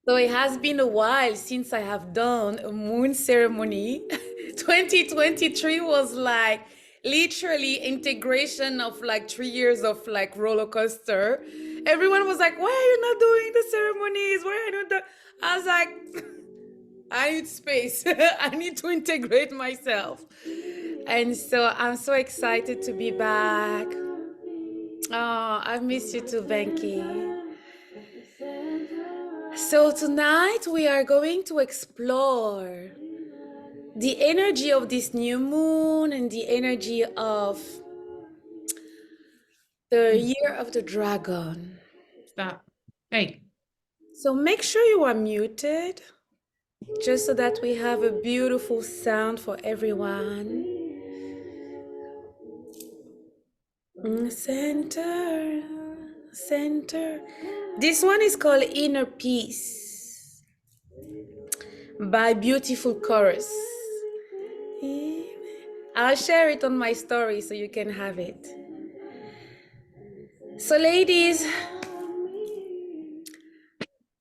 So it has been a while since I have done a moon ceremony. 2023 was like literally integration of like 3 years of like roller coaster. Everyone was like, "Why are you not doing the ceremonies? Why are you not doing?" I was like, I need space. I need to integrate myself. And so I'm so excited to be back. Oh, I miss you too, Venki. So tonight we are going to explore the energy of this new moon and the energy of the year of the dragon. Stop. Hey. So make sure you are muted just so that we have a beautiful sound for everyone. Center, center. This one is called Inner Peace by Beautiful Chorus. I'll share it on my story so you can have it. So, ladies,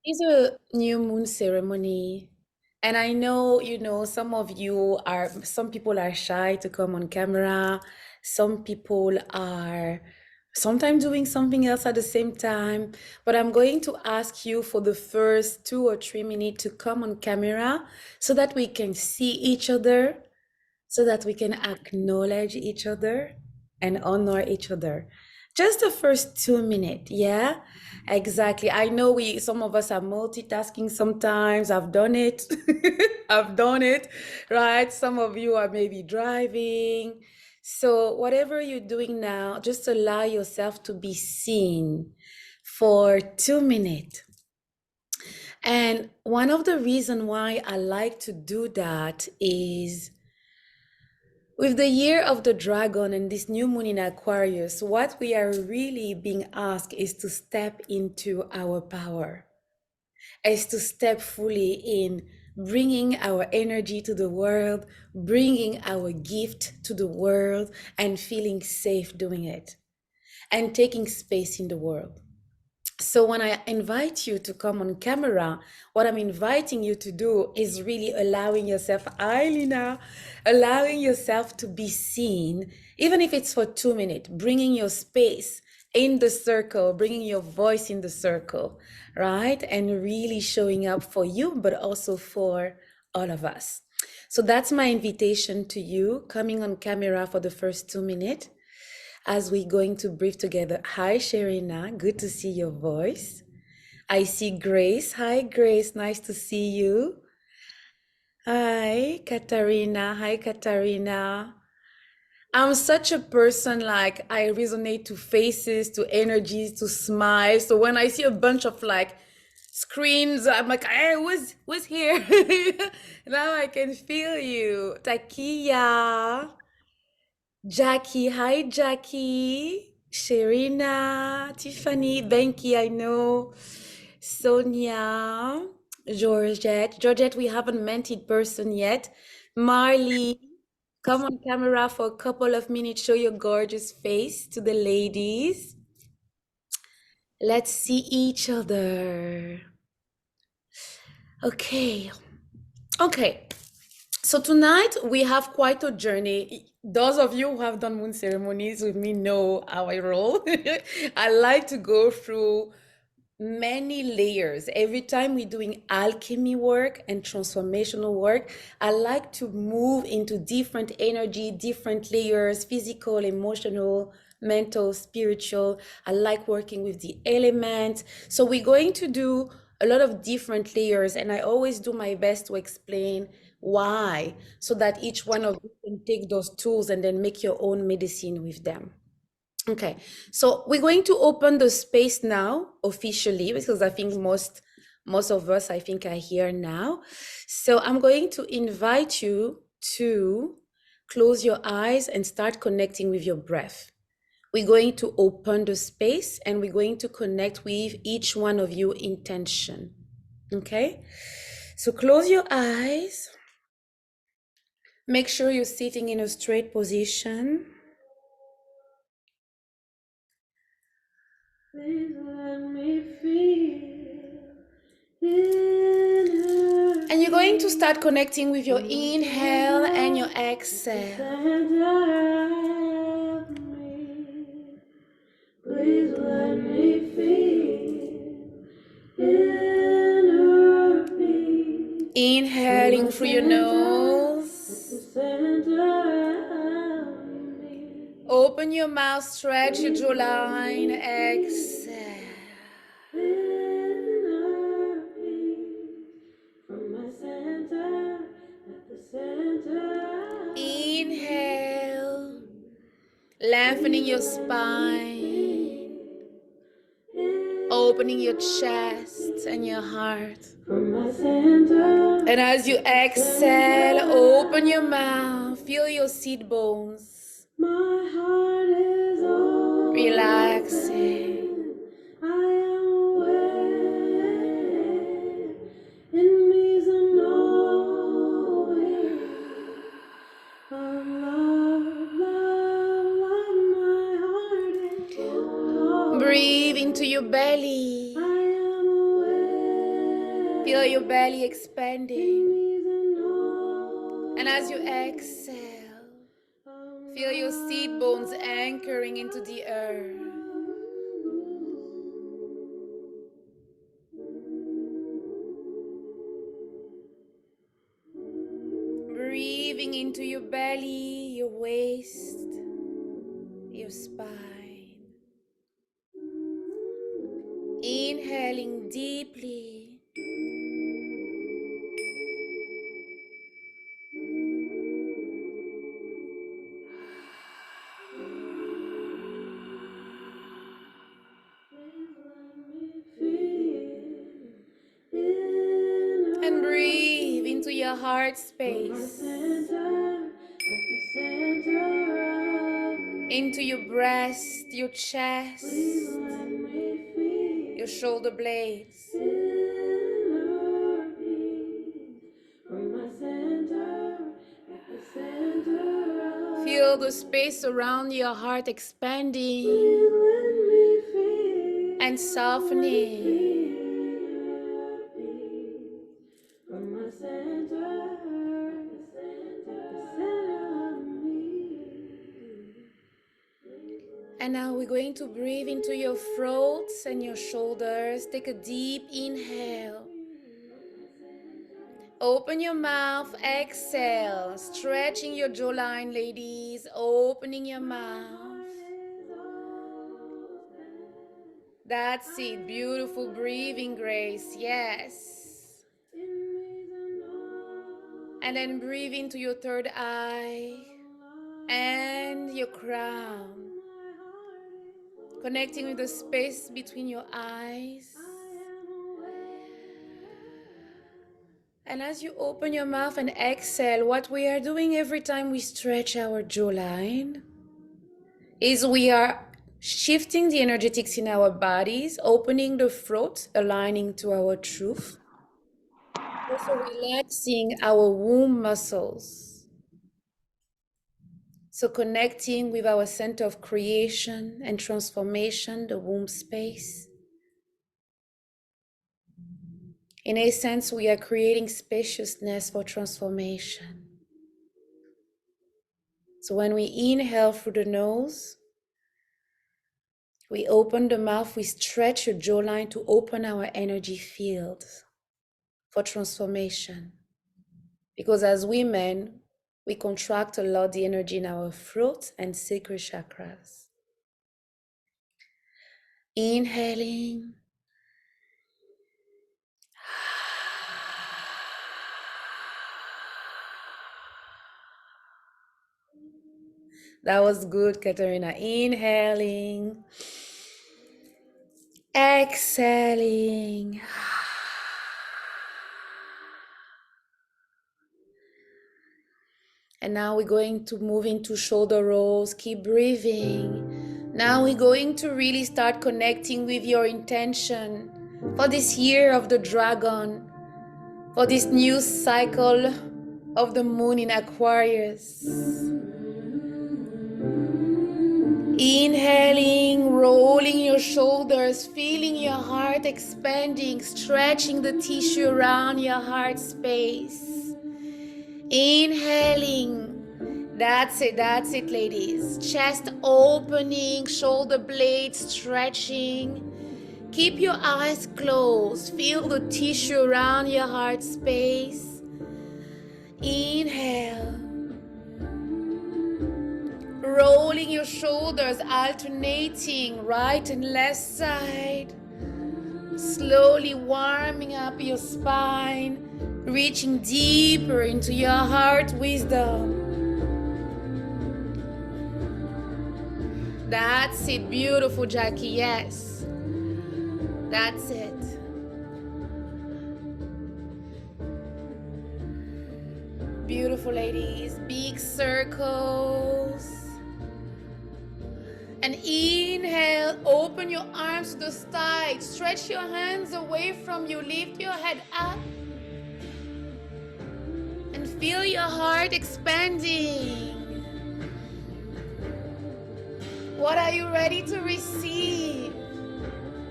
it's a new moon ceremony. And I know, some people are shy to come on camera. Some people are sometimes doing something else at the same time. But I'm going to ask you for the first 2 or 3 minutes to come on camera so that we can see each other, so that we can acknowledge each other and honor each other. Just the first 2 minutes, yeah? Exactly. I know some of us are multitasking sometimes. I've done it. I've done it, right? Some of you are maybe driving. So whatever you're doing now, just allow yourself to be seen for 2 minutes. And one of the reasons why I like to do that is with the year of the dragon and this new moon in Aquarius, what we are really being asked is to step into our power, is to step fully in bringing our energy to the world, bringing our gift to the world, and feeling safe doing it, and taking space in the world. So when I invite you to come on camera, what I'm inviting you to do is really allowing yourself, Lina, allowing yourself to be seen, even if it's for 2 minutes, bringing your space in the circle, bringing your voice in the circle, right? And really showing up for you, but also for all of us. So that's my invitation to you, coming on camera for the first 2 minutes as we're going to breathe together. Hi, Sharina. Good to see your voice. I see Grace. Hi, Grace. Nice to see you. Hi, Katarina. Hi, Katarina. I'm such a person, like I resonate to faces, to energies, to smiles. So when I see a bunch of like screens, I'm like, hey, who's here? Now I can feel you. Takia. Jackie, hi Jackie, Sherina, Tiffany, Benki, I know, Sonia, Georgette, we haven't met in person yet. Marley, come on camera for a couple of minutes, show your gorgeous face to the ladies. Let's see each other. Okay, okay. So tonight we have quite a journey. Those of you who have done moon ceremonies with me know how I roll. I like to go through many layers. Every time we're doing alchemy work and transformational work, I like to move into different energy, different layers, physical, emotional, mental, spiritual. I like working with the elements. So we're going to do a lot of different layers, and I always do my best to explain why, so that each one of you can take those tools and then make your own medicine with them. Okay, so we're going to open the space now officially because I think most of us I think are here now. So I'm going to invite you to close your eyes and start connecting with your breath. We're going to open the space and we're going to connect with each one of you intention. Okay? So close your eyes. Make sure you're sitting in a straight position. Please let me feel it. going to start connecting with your inhale and your exhale. Please let me feel inner peace. Inhaling through your nose. Open your mouth, stretch your jawline, exhale. Inner peace from my center, at the center. Inhale, lengthening your spine, opening your chest and your heart. From my center. And as you exhale, open your mouth, feel your seat bones. My heart is open, relaxing. I am aware. In me is a knowing. My heart is open. Breathe into your belly. I am aware. Feel your belly expanding. And as you exhale, feel your seat bones anchoring into the earth. Breathing into your belly, your waist, your spine. Inhaling deeply. And breathe into your heart space. Into your breast, your chest, your shoulder blades. Feel the space around your heart expanding and softening. And now we're going to breathe into your throats and your shoulders. Take a deep inhale. Open your mouth, exhale, stretching your jawline, ladies, opening your mouth. That's it, beautiful breathing, Grace, yes. And then breathe into your third eye and your crown. Connecting with the space between your eyes. And as you open your mouth and exhale, what we are doing every time we stretch our jawline is we are shifting the energetics in our bodies, opening the throat, aligning to our truth. Also relaxing our womb muscles. So connecting with our center of creation and transformation, the womb space. In a sense, we are creating spaciousness for transformation. So when we inhale through the nose, we open the mouth, we stretch your jawline to open our energy field for transformation. Because as women, we contract a lot the energy in our throat and sacral chakras. Inhaling. That was good, Katerina. Inhaling. Exhaling. And now we're going to move into shoulder rolls. Keep breathing. Now we're going to really start connecting with your intention for this year of the dragon, for this new cycle of the moon in Aquarius. Inhaling, rolling your shoulders, feeling your heart expanding, stretching the tissue around your heart space. Inhaling, that's it, ladies. Chest opening, shoulder blades stretching. Keep your eyes closed, feel the tissue around your heart space. Inhale. Rolling your shoulders, alternating right and left side. Slowly warming up your spine, reaching deeper into your heart wisdom. That's it, beautiful Jackie, yes. That's it. Beautiful ladies, big circles. And inhale, open your arms to the side, stretch your hands away from you, lift your head up. And feel your heart expanding. What are you ready to receive?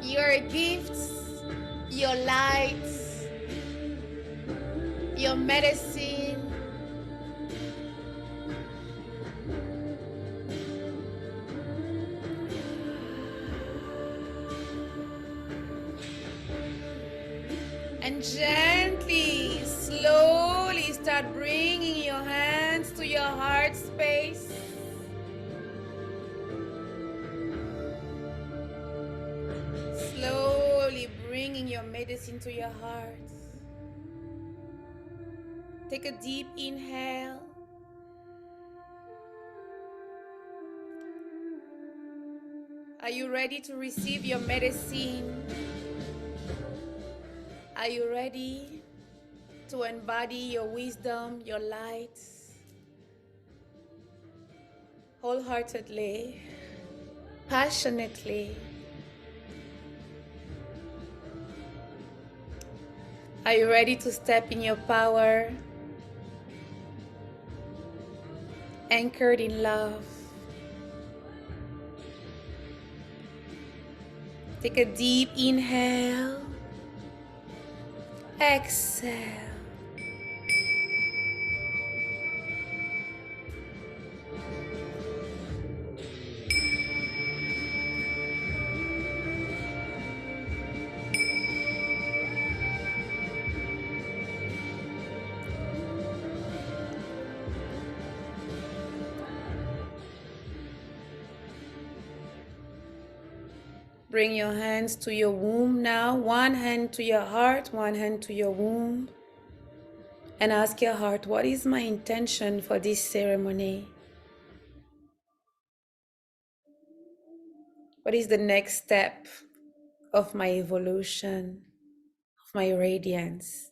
Your gifts, your lights, your medicine. And gently, slowly start bringing your hands to your heart space. Slowly bringing your medicine to your heart. Take a deep inhale. Are you ready to receive your medicine? Are you ready to embody your wisdom, your light, wholeheartedly, passionately? Are you ready to step in your power, anchored in love? Take a deep inhale, exhale. Bring your hands to your womb now. One hand to your heart, one hand to your womb. And ask your heart, what is my intention for this ceremony? What is the next step of my evolution, of my radiance?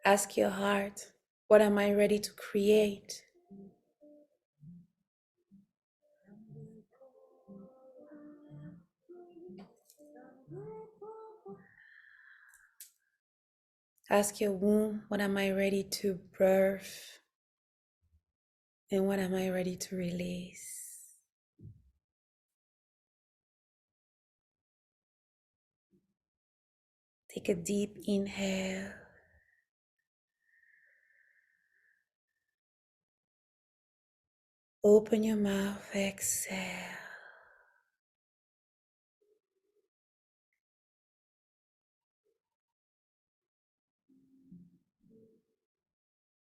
Ask your heart, what am I ready to create? Ask your womb, what am I ready to birth? And what am I ready to release? Take a deep inhale. Open your mouth, exhale.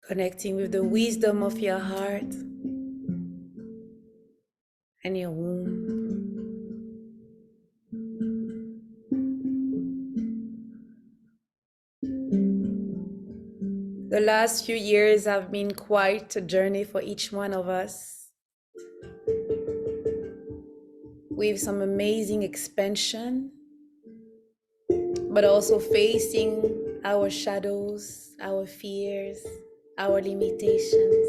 Connecting with the wisdom of your heart and your womb. The last few years have been quite a journey for each one of us, with some amazing expansion, but also facing our shadows, our fears, our limitations.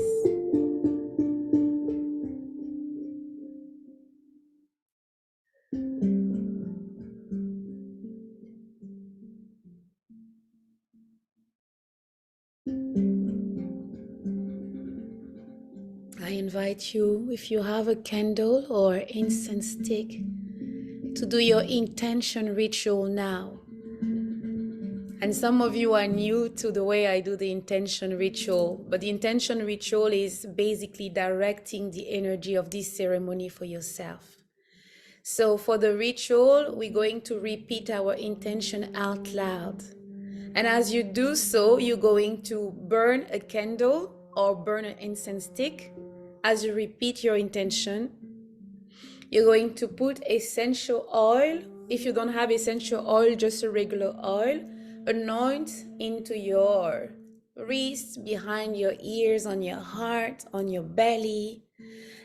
invite you, if you have a candle or incense stick, to do your intention ritual now. And some of you are new to the way I do the intention ritual, but the intention ritual is basically directing the energy of this ceremony for yourself. So for the ritual, we're going to repeat our intention out loud. And as you do so, you're going to burn a candle or burn an incense stick. As you repeat your intention, you're going to put essential oil. If you don't have essential oil, just a regular oil. Anoint into your wrists, behind your ears, on your heart, on your belly.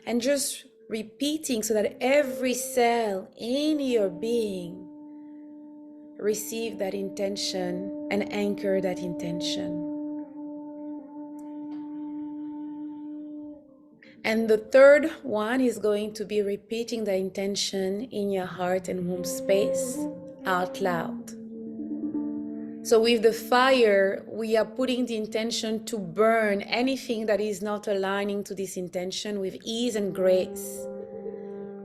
And just repeating so that every cell in your being receive that intention and anchor that intention. And the third one is going to be repeating the intention in your heart and womb space out loud. So with the fire, we are putting the intention to burn anything that is not aligning to this intention with ease and grace.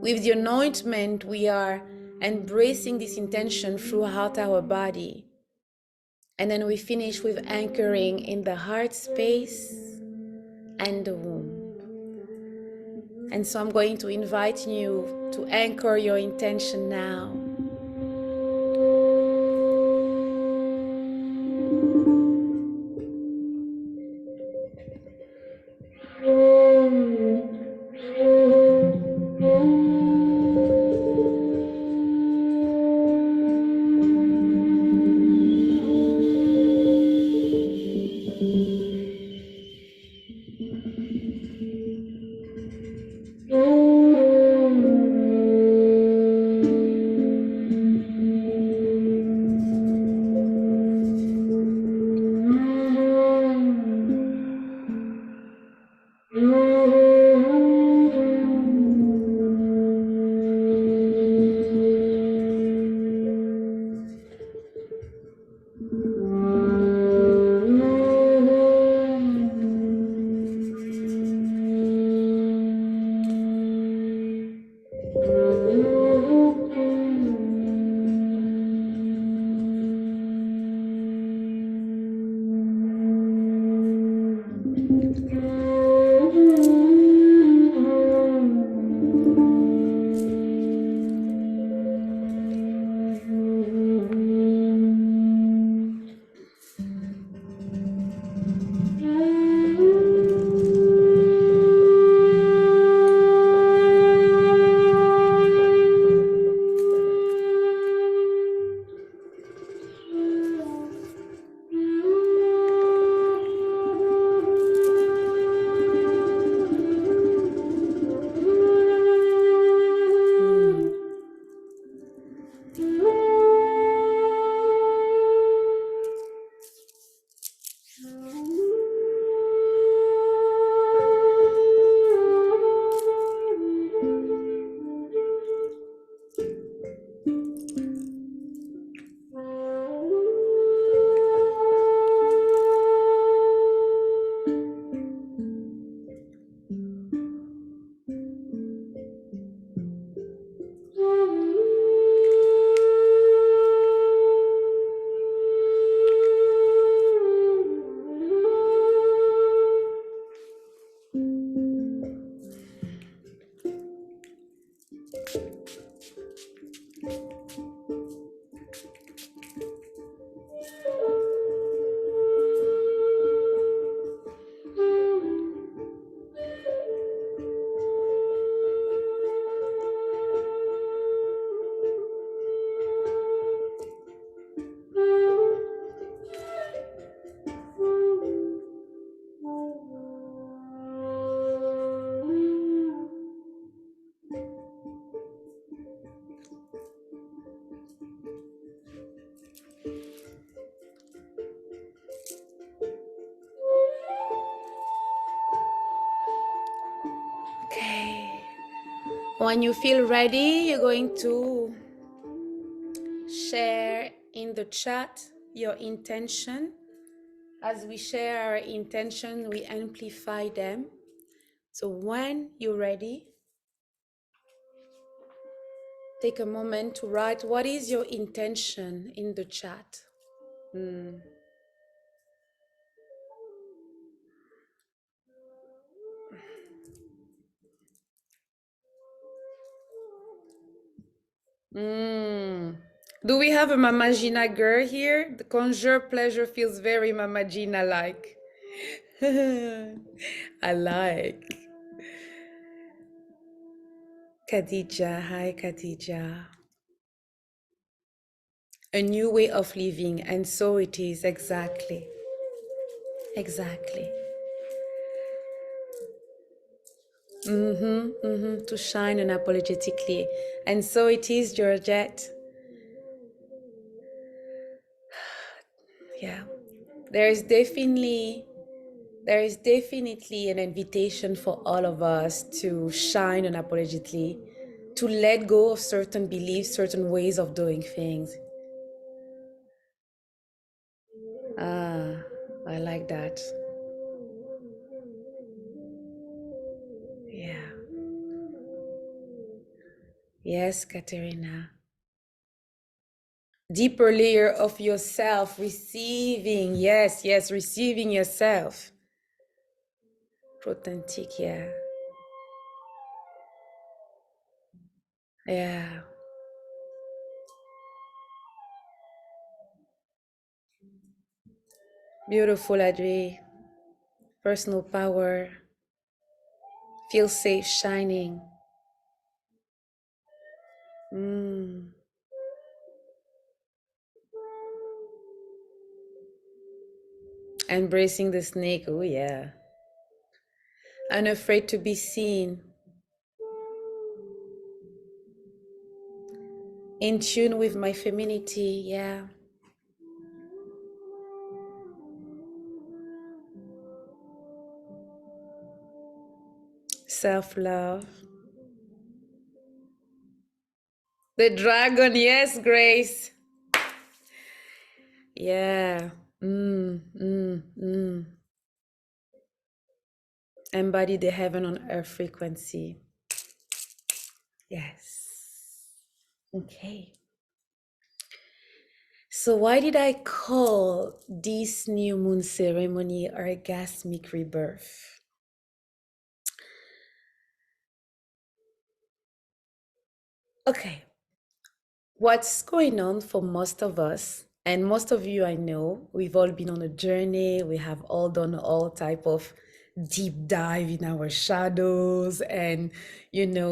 With the anointment, we are embracing this intention throughout our body. And then we finish with anchoring in the heart space and the womb. And so I'm going to invite you to anchor your intention now. Okay. When you feel ready, you're going to share in the chat your intention. As we share our intention, we amplify them. So when you're ready, take a moment to write what is your intention in the chat. Mm. Do we have a Mama Gina girl here? The conjure pleasure feels very Mama Gina like. I like. Khadija, hi Khadija. A new way of living, and so it is, exactly. Exactly. To shine unapologetically. And so it is, Georgette. Yeah. There is definitely an invitation for all of us to shine unapologetically, to let go of certain beliefs, certain ways of doing things. Ah, I like that. Yeah. Yes, Katerina. Deeper layer of yourself, receiving. Yes, yes, receiving yourself. Authentic, yeah. Yeah. Beautiful, Adri. Personal power. Feel safe shining. Embracing the snake. Oh, yeah. Unafraid to be seen. In tune with my femininity. Yeah. Self-love. The dragon. Yes, Grace. Yeah. Embody the heaven on earth frequency. Yes. Okay. So why did I call this new moon ceremony Orgasmic Rebirth? Okay. What's going on for most of us, and most of you I know, we've all been on a journey. We have all done all type of deep dive in our shadows and,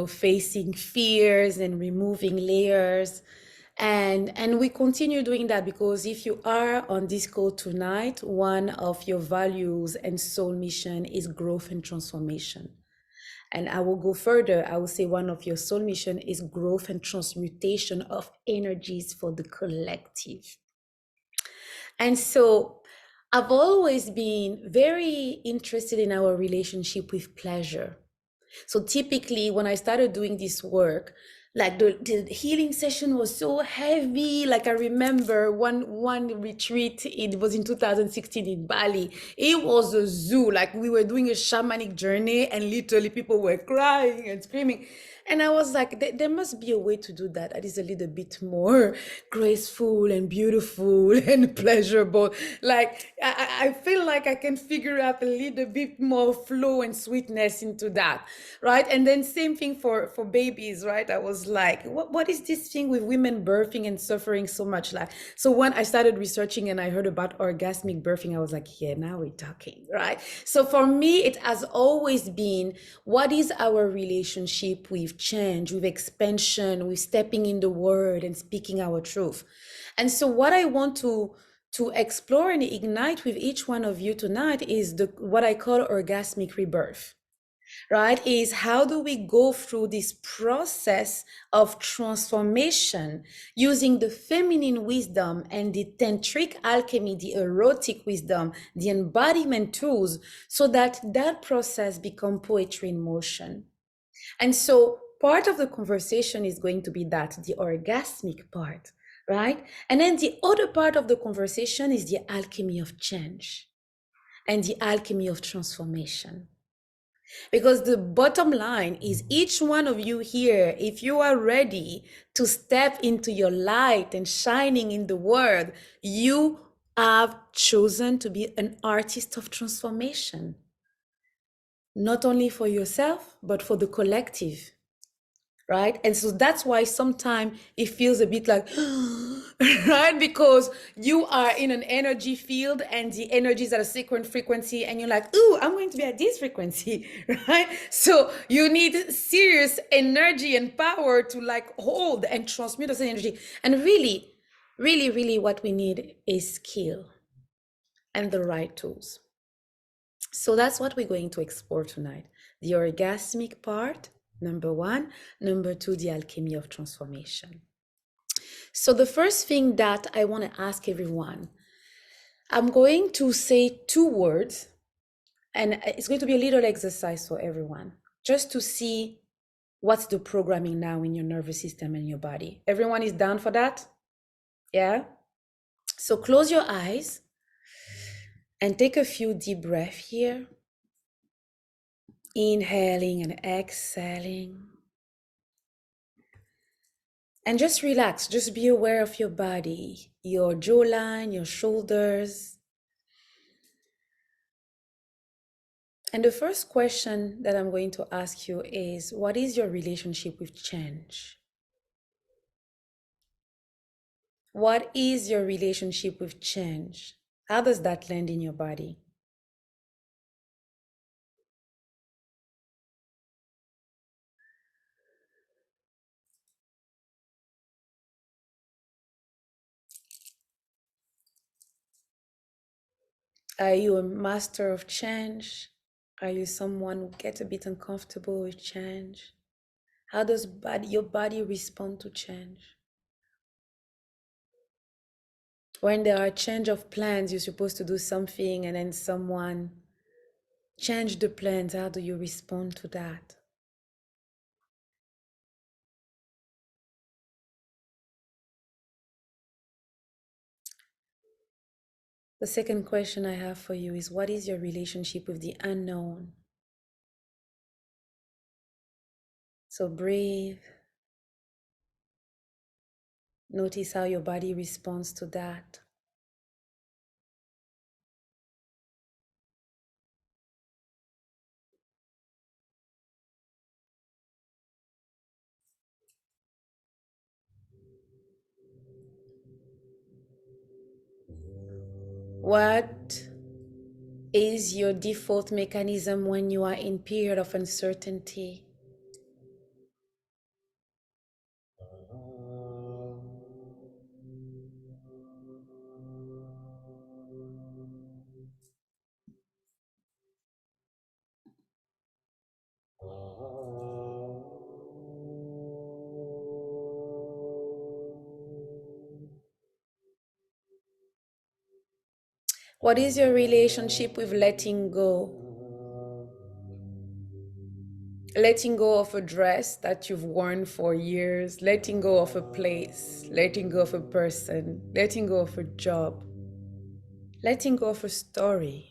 facing fears and removing layers. And we continue doing that because if you are on this call tonight, one of your values and soul mission is growth and transformation. And I will go further. I will say one of your soul mission is growth and transmutation of energies for the collective. And so I've always been very interested in our relationship with pleasure. So typically when I started doing this work, like the healing session was so heavy. Like I remember one retreat, it was in 2016 in Bali. It was a zoo. Like we were doing a shamanic journey and literally people were crying and screaming. And I was like, there must be a way to do that is a little bit more graceful and beautiful and pleasurable. Like I feel like I can figure out a little bit more flow and sweetness into that, right? And then same thing for babies, right? I was like, what is this thing with women birthing and suffering so much? Like, so when I started researching and I heard about orgasmic birthing, I was like, yeah, now we're talking, right? So for me, it has always been, what is our relationship with change, with expansion, with stepping in the word and speaking our truth? And so what I want to explore and ignite with each one of you tonight is what I call orgasmic rebirth, right? Is how do we go through this process of transformation using the feminine wisdom and the tantric alchemy, the erotic wisdom, the embodiment tools, so that process become poetry in motion. And so part of the conversation is going to be that, the orgasmic part, right? And then the other part of the conversation is the alchemy of change and the alchemy of transformation. Because the bottom line is each one of you here, if you are ready to step into your light and shining in the world, you have chosen to be an artist of transformation, not only for yourself, but for the collective. Right? And so that's why sometimes it feels a bit like, right? Because you are in an energy field and the energy is at a certain frequency and you're like, ooh, I'm going to be at this frequency, right? So you need serious energy and power to like hold and transmute this energy. And really, really, really what we need is skill and the right tools. So that's what we're going to explore tonight. The orgasmic part, number one. Number two, the alchemy of transformation. So the first thing that I want to ask everyone, I'm going to say two words, and it's going to be a little exercise for everyone, just to see what's the programming now in your nervous system and your body. Everyone is down for that? Yeah? So close your eyes and take a few deep breaths here. Inhaling and exhaling. And just relax, just be aware of your body, your jawline, your shoulders. And the first question that I'm going to ask you is, what is your relationship with change? What is your relationship with change? How does that land in your body? Are you a master of change? Are you someone who gets a bit uncomfortable with change? How does your body respond to change? When there are change of plans, you're supposed to do something and then someone change the plans. How do you respond to that? The second question I have for you is, what is your relationship with the unknown? So breathe. Notice how your body responds to that. What is your default mechanism when you are in period of uncertainty? What is your relationship with letting go? Letting go of a dress that you've worn for years, letting go of a place, letting go of a person, letting go of a job, letting go of a story.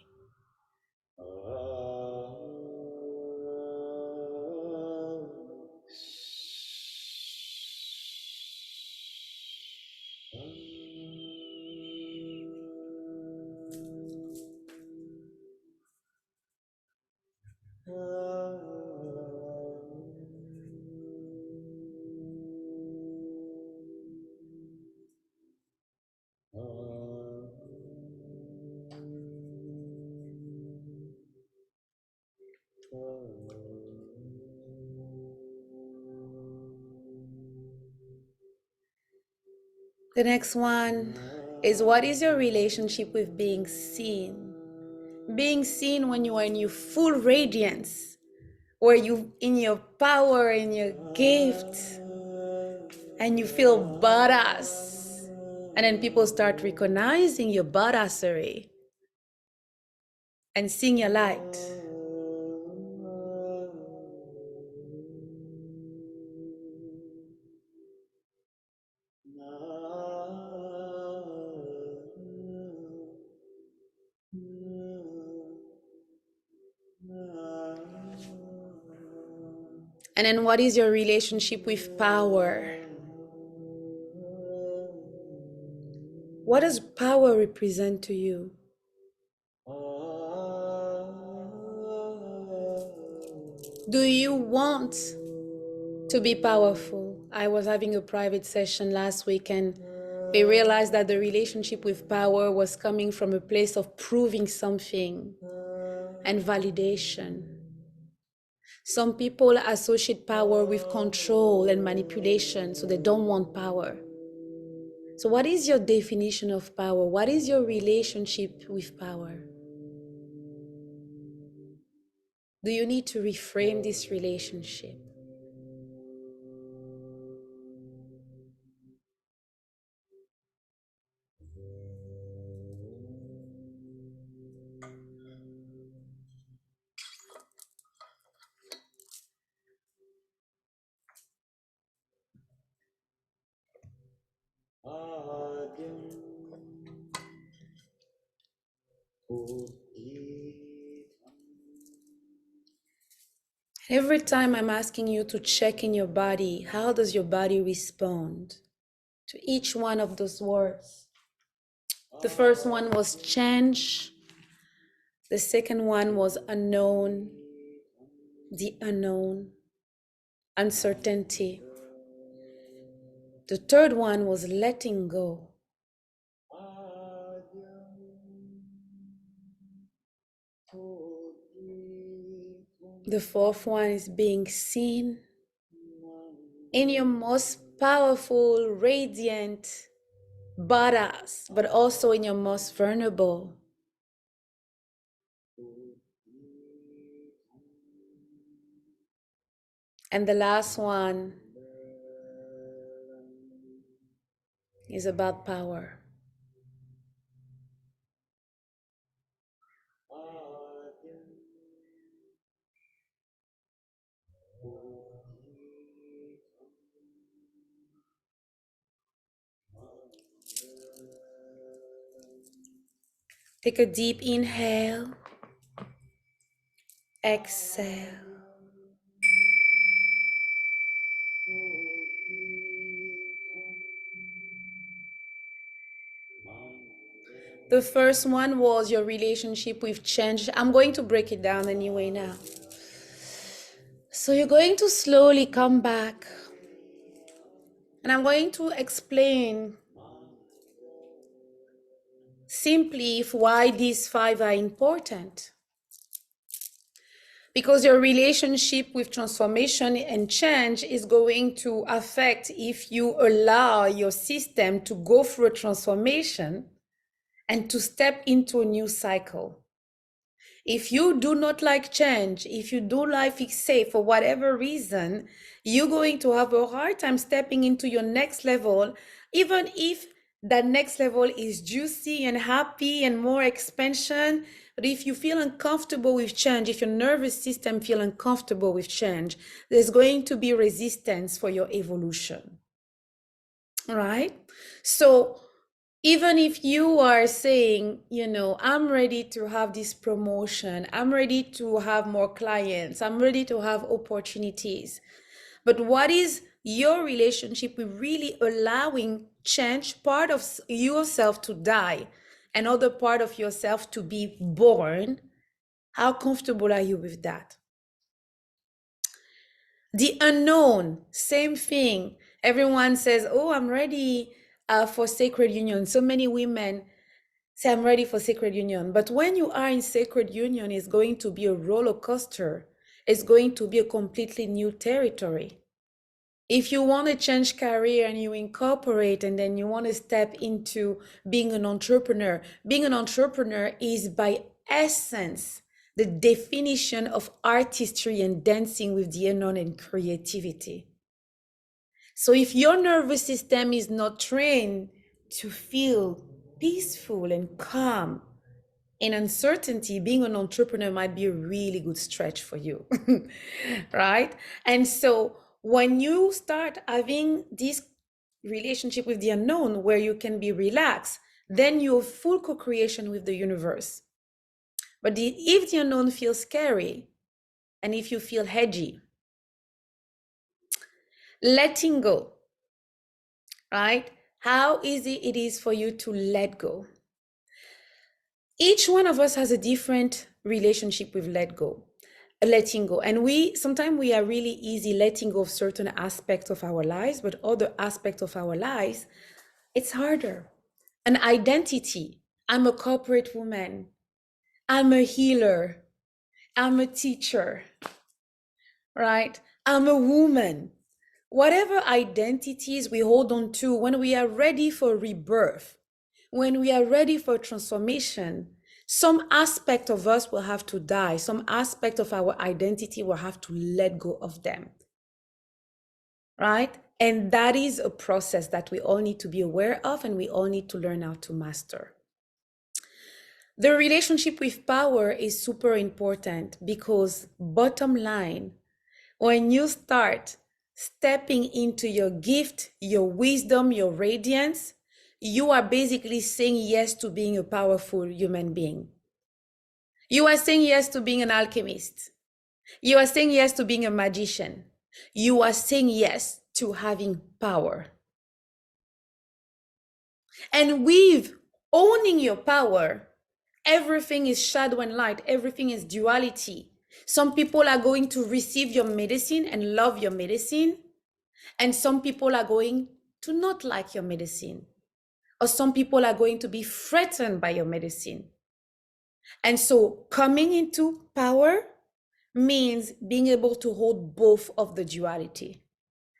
The next one is, what is your relationship with being seen? Being seen when you are in your full radiance, where you in your power, in your gift, and you feel badass. And then people start recognizing your badassery and seeing your light. And then what is your relationship with power? What does power represent to you? Do you want to be powerful? I was having a private session last week and we realized that the relationship with power was coming from a place of proving something and validation. Some people associate power with control and manipulation, so they don't want power. So what is your definition of power? What is your relationship with power? Do you need to reframe this relationship? Every time I'm asking you to check in your body, how does your body respond to each one of those words? The first one was change. The second one was unknown, the unknown, uncertainty. The third one was letting go. The fourth one is being seen in your most powerful, radiant, badass, but also in your most vulnerable. And the last one is about power. Take a deep inhale, exhale. The first one was your relationship with change. I'm going to break it down anyway now. So you're going to slowly come back. And I'm going to explain simply why these five are important. Because your relationship with transformation and change is going to affect if you allow your system to go through a transformation and to step into a new cycle. If you do not like change, if you do life is safe for whatever reason, you're going to have a hard time stepping into your next level, even if that next level is juicy and happy and more expansion. But if you feel uncomfortable with change, if your nervous system feel uncomfortable with change, there's going to be resistance for your evolution. All right? So even if you are saying, I'm ready to have this promotion, I'm ready to have more clients, I'm ready to have opportunities, but what is your relationship with really allowing change, part of yourself to die, another part of yourself to be born? How comfortable are you with that? The unknown, same thing. Everyone says, oh, I'm ready for sacred union. So many women say, I'm ready for sacred union. But when you are in sacred union, it's going to be a roller coaster. It's going to be a completely new territory. If you want to change career and you incorporate and then you want to step into being an entrepreneur is by essence the definition of artistry and dancing with the unknown and creativity. So if your nervous system is not trained to feel peaceful and calm in uncertainty, being an entrepreneur might be a really good stretch for you, right? And so when you start having this relationship with the unknown where you can be relaxed, then you have full co-creation with the universe. But if the unknown feels scary, and if you feel hedgy, letting go, right? How easy it is for you to let go. Each one of us has a different relationship with letting go. And sometimes we are really easy letting go of certain aspects of our lives, but other aspects of our lives, it's harder. An identity. I'm a corporate woman. I'm a healer. I'm a teacher, right? I'm a woman. Whatever identities we hold on to, when we are ready for rebirth, when we are ready for transformation, some aspect of us will have to die. Some aspect of our identity will have to let go of them, right? And that is a process that we all need to be aware of, and we all need to learn how to master. The relationship with power is super important because, bottom line, when you start stepping into your gift, your wisdom, your radiance, you are basically saying yes to being a powerful human being. You are saying yes to being an alchemist. You are saying yes to being a magician. You are saying yes to having power. And with owning your power, everything is shadow and light. Everything is duality. Some people are going to receive your medicine and love your medicine. And some people are going to not like your medicine. Or some people are going to be threatened by your medicine. And so coming into power means being able to hold both of the duality.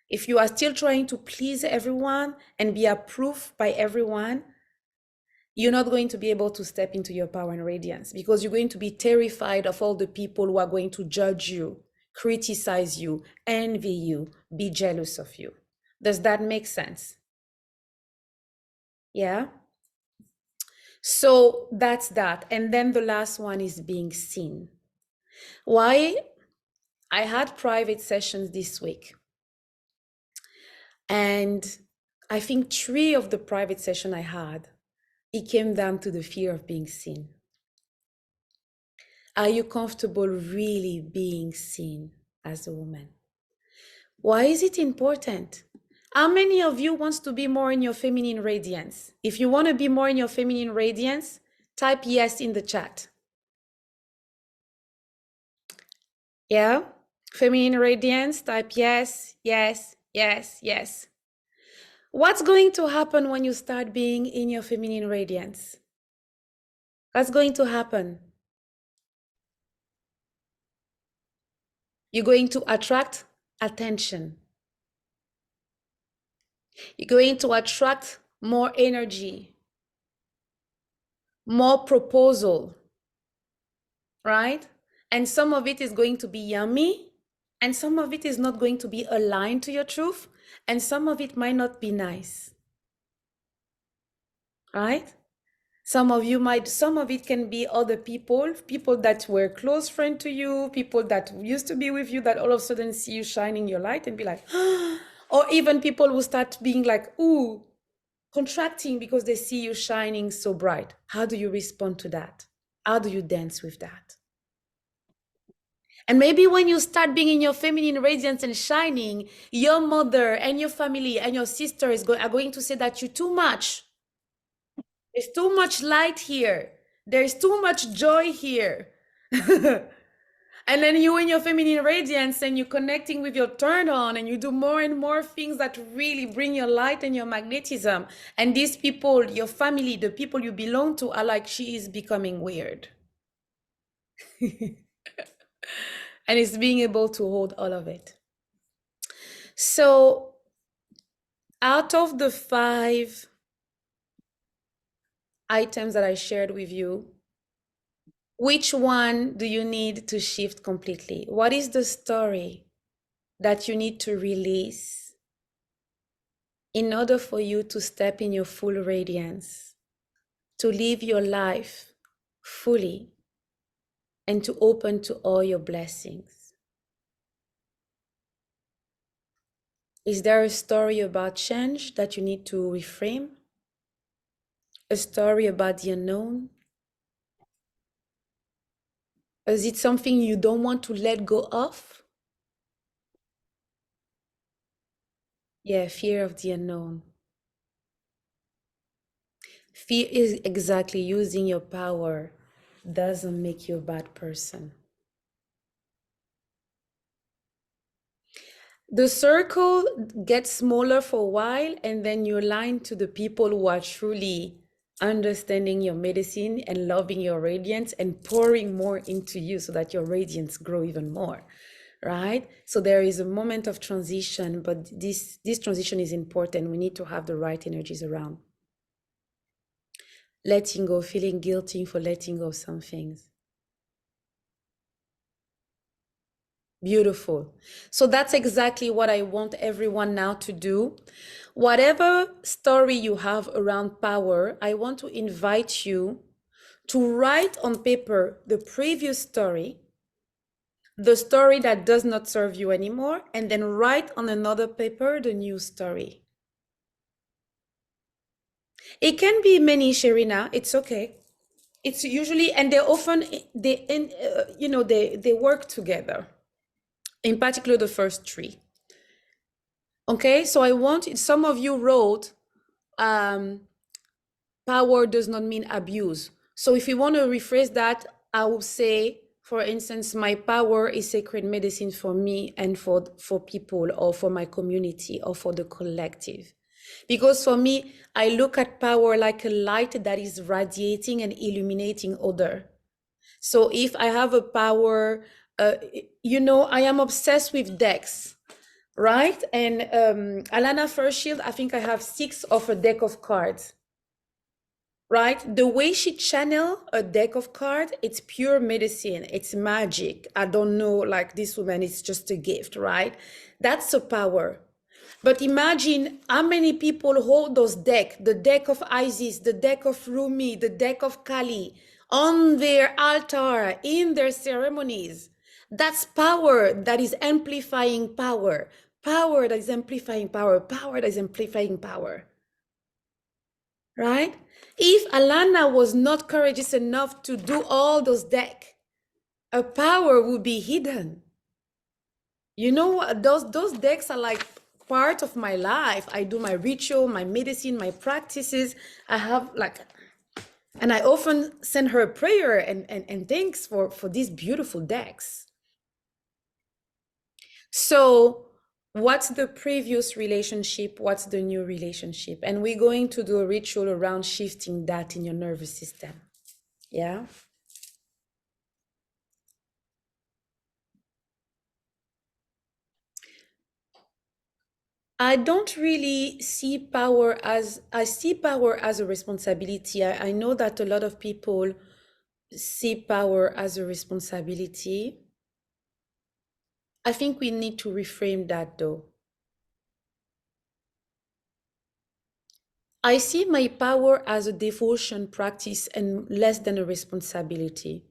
If you are still trying to please everyone and be approved by everyone, you're not going to be able to step into your power and radiance, because you're going to be terrified of all the people who are going to judge you, criticize you, envy you, be jealous of you. Does that make sense? Yeah? So that's that. And then the last one is being seen. Why? I had private sessions this week. And I think 3 of the private session I had, it came down to the fear of being seen. Are you comfortable really being seen as a woman? Why is it important? How many of you wants to be more in your feminine radiance? If you want to be more in your feminine radiance, type yes in the chat. Yeah? Feminine radiance, type yes, yes, yes, yes. What's going to happen when you start being in your feminine radiance? What's going to happen? You're going to attract attention. You're going to attract more energy, more proposal, right? And some of it is going to be yummy, and some of it is not going to be aligned to your truth, and some of it might not be nice, right? Some of it can be other people that were close friend to you, people that used to be with you, that all of a sudden see you shining your light and be like, or even people who start being like, ooh, contracting because they see you shining so bright. How do you respond to that? How do you dance with that? And maybe when you start being in your feminine radiance and shining, your mother and your family and your sisters are going to say that you're too much. There's too much light here. There's too much joy here. And then you in your feminine radiance and you're connecting with your turn on and you do more and more things that really bring your light and your magnetism. And these people, your family, the people you belong to, are like, she is becoming weird. And it's being able to hold all of it. So out of the 5 items that I shared with you, which one do you need to shift completely? What is the story that you need to release in order for you to step in your full radiance, to live your life fully, and to open to all your blessings? Is there a story about change that you need to reframe? A story about the unknown? Is it something you don't want to let go of? Yeah, fear of the unknown. Fear is exactly using your power doesn't make you a bad person. The circle gets smaller for a while, and then you align to the people who are truly understanding your medicine and loving your radiance and pouring more into you so that your radiance grow even more, right? So there is a moment of transition, but this transition is important. We need to have the right energies around. Letting go, feeling guilty for letting go of some things. Beautiful. So that's exactly what I want everyone now to do. Whatever story you have around power, I want to invite you to write on paper the previous story, the story that does not serve you anymore, and then write on another paper the new story. It can be many, Sherina. It's okay. It's usually, and they often, they work together. In particular, the first three. Okay, so I want, some of you wrote, power does not mean abuse. So if you want to rephrase that, I would say, for instance, my power is sacred medicine for me and for people or for my community or for the collective. Because for me, I look at power like a light that is radiating and illuminating other. So if I have a power, I am obsessed with decks, right? And Alana Fairchild, I think I have 6 of a deck of cards, right? The way she channel a deck of cards, it's pure medicine. It's magic. I don't know, like this woman, it's just a gift, right? That's a power. But imagine how many people hold those decks, the deck of Isis, the deck of Rumi, the deck of Kali, on their altar, in their ceremonies. That's power that is amplifying power. Power that is amplifying power. Power that is amplifying power. Right? If Alana was not courageous enough to do all those decks, her power would be hidden. You know, those decks are like part of my life. I do my ritual, my medicine, my practices. I have like, and I often send her a prayer and thanks for these beautiful decks. So what's the previous relationship? What's the new relationship? And we're going to do a ritual around shifting that in your nervous system. Yeah. I don't really see power as, I see power as a responsibility. I know that a lot of people see power as a responsibility. I think we need to reframe that though. I see my power as a devotion practice and less than a responsibility.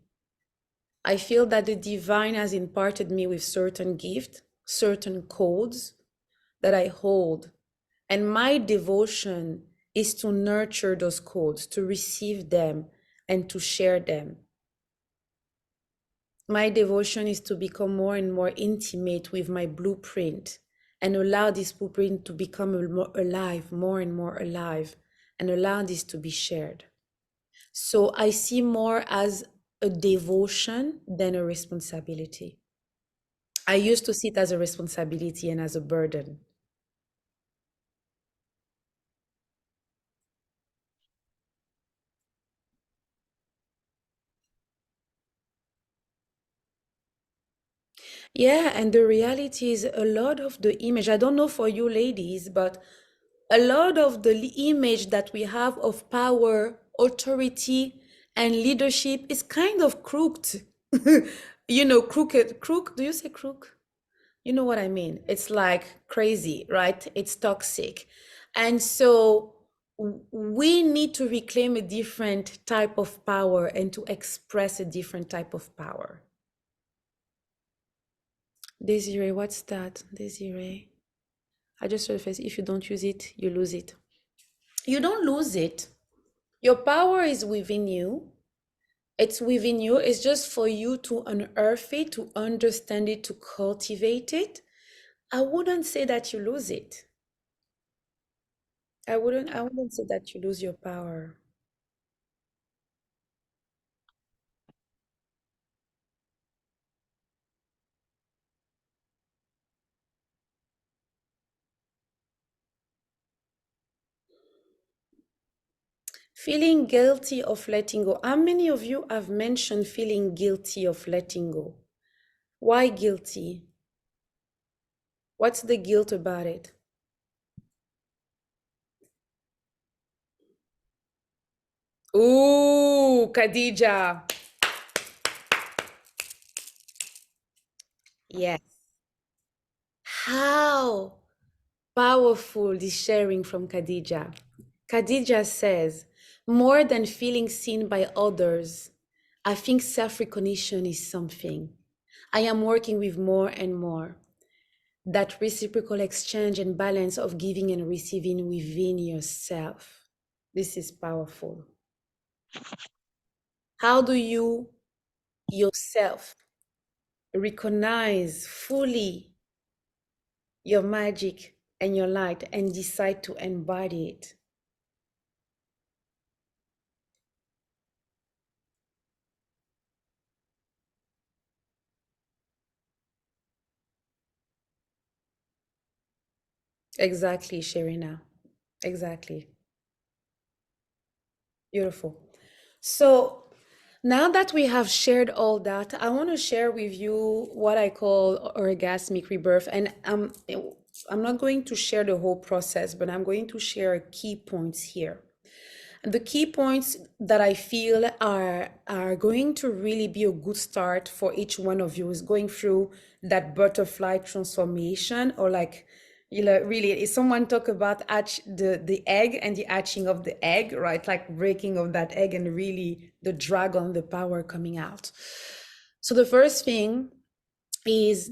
I feel that the divine has imparted me with certain gifts, certain codes that I hold. And my devotion is to nurture those codes, to receive them and to share them. My devotion is to become more and more intimate with my blueprint and allow this blueprint to become more alive, more and more alive, and allow this to be shared. So I see more as a devotion than a responsibility. I used to see it as a responsibility and as a burden. Yeah, and the reality is a lot of the image, I don't know for you ladies, but a lot of the image that we have of power, authority, and leadership is kind of crooked. Crooked, do you say crook? You know what I mean? It's like crazy, right? It's toxic. And so we need to reclaim a different type of power and to express a different type of power. Desiree, what's that? Desiree. I just surfaced. If you don't use it, you lose it. You don't lose it. Your power is within you. It's within you. It's just for you to unearth it, to understand it, to cultivate it. I wouldn't say that you lose it. I wouldn't say that you lose your power. Feeling guilty of letting go. How many of you have mentioned feeling guilty of letting go? Why guilty? What's the guilt about it? Ooh, Khadija. Yes. How powerful this sharing from Khadija. Khadija says, more than feeling seen by others, I think self-recognition is something I am working with more and more. That reciprocal exchange and balance of giving and receiving within yourself. This is powerful. How do you yourself recognize fully your magic and your light and decide to embody it? Exactly, Sharina. Exactly. Beautiful. So now that we have shared all that, I want to share with you what I call orgasmic rebirth. And I'm not going to share the whole process, but I'm going to share key points here. The key points that I feel are going to really be a good start for each one of you is going through that butterfly transformation, or like, you know, really, if someone talk about the egg and the hatching of the egg, right? Like breaking of that egg and really the dragon, the power coming out. So the first thing is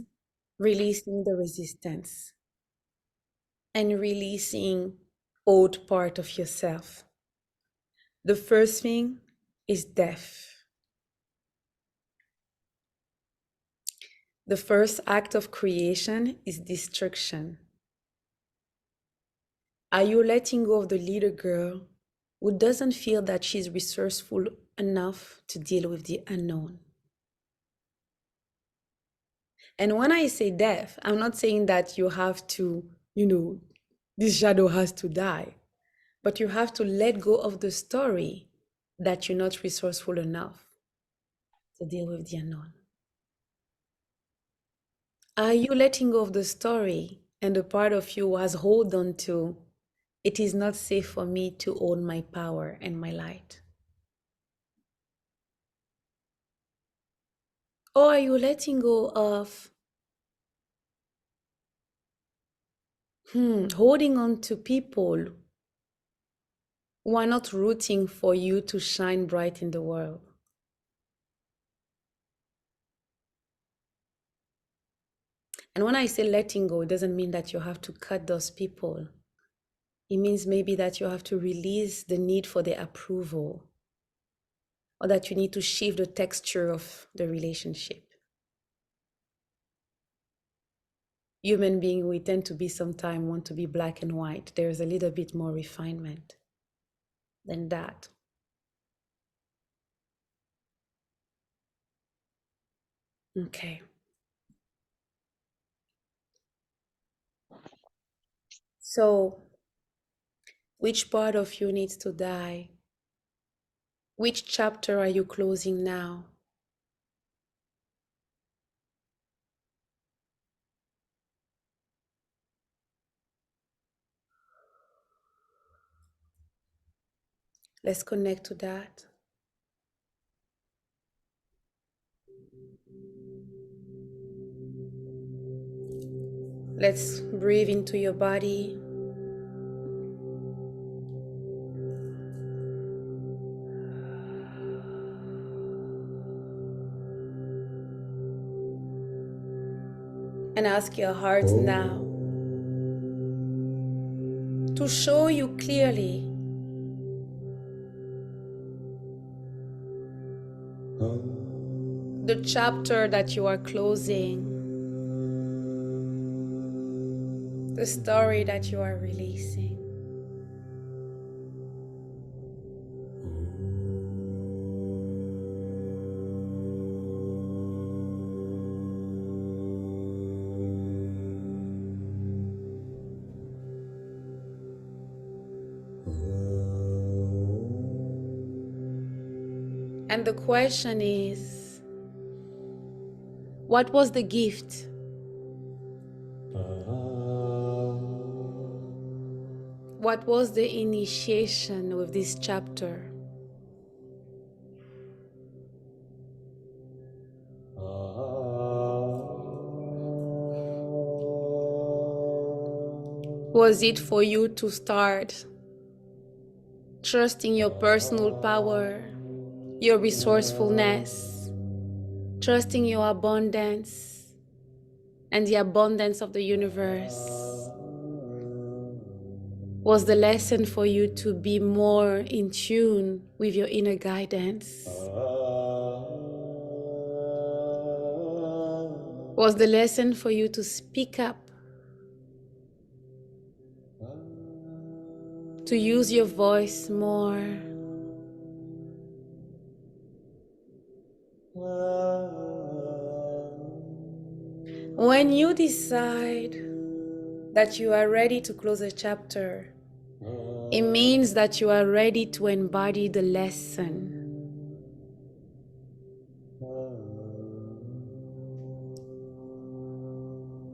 releasing the resistance and releasing old part of yourself. The first thing is death. The first act of creation is destruction. Are you letting go of the little girl who doesn't feel that she's resourceful enough to deal with the unknown? And when I say death, I'm not saying that you have to, this shadow has to die, but you have to let go of the story that you're not resourceful enough to deal with the unknown. Are you letting go of the story and the part of you has hold on to, it is not safe for me to own my power and my light? Or are you letting go of holding on to people who are not rooting for you to shine bright in the world? And when I say letting go, it doesn't mean that you have to cut those people. It means maybe that you have to release the need for their approval, or that you need to shift the texture of the relationship. Human being, we tend to be sometimes want to be black and white. There's a little bit more refinement than that. Okay. So, which part of you needs to die? Which chapter are you closing now? Let's connect to that. Let's breathe into your body. And ask your heart now to show you clearly the chapter that you are closing, the story that you are releasing. And the question is, what was the gift? What was the initiation with this chapter? Was it for you to start trusting your personal power, your resourcefulness, trusting your abundance and the abundance of the universe? Was the lesson for you to be more in tune with your inner guidance? Was the lesson for you to speak up, to use your voice more? When you decide that you are ready to close a chapter, it means that you are ready to embody the lesson.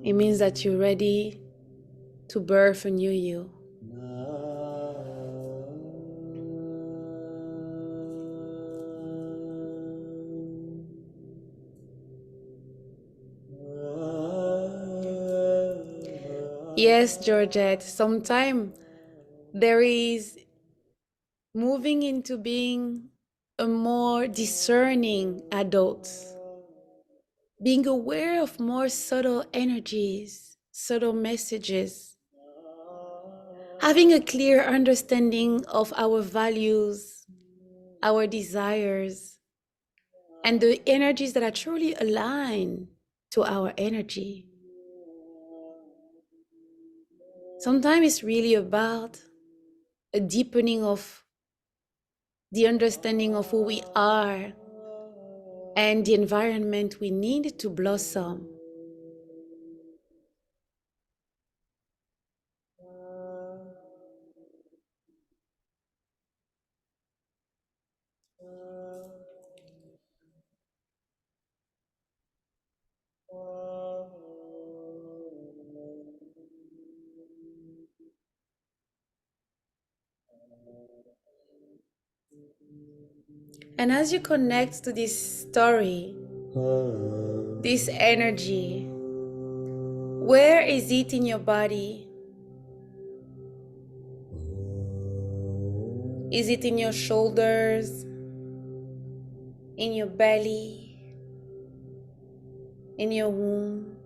It means that you're ready to birth a new you. Yes, Georgette, sometimes there is moving into being a more discerning adult, being aware of more subtle energies, subtle messages, having a clear understanding of our values, our desires, and the energies that are truly aligned to our energy. Sometimes it's really about a deepening of the understanding of who we are and the environment we need to blossom. And as you connect to this story, this energy, where is it in your body? Is it in your shoulders, in your belly, in your womb?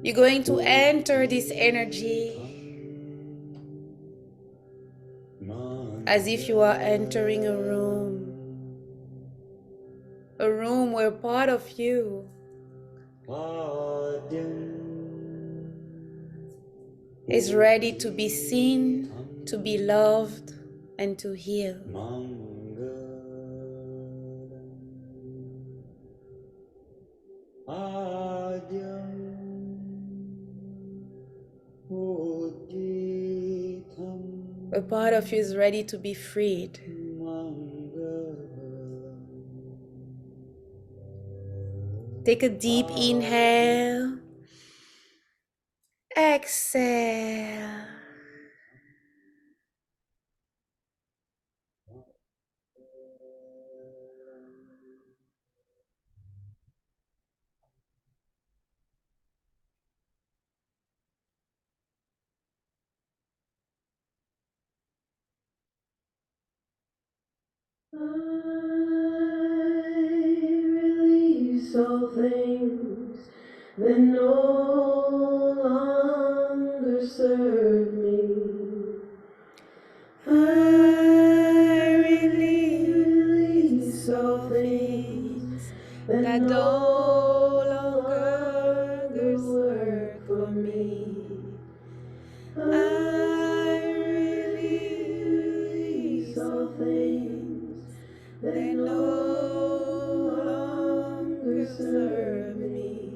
You're going to enter this energy as if you are entering a room where part of you is ready to be seen, to be loved, and to heal. A part of you is ready to be freed. Take a deep inhale. Exhale. I release all things that no longer serve me. I release all things that no longer work for me. I release all things that no longer serve me.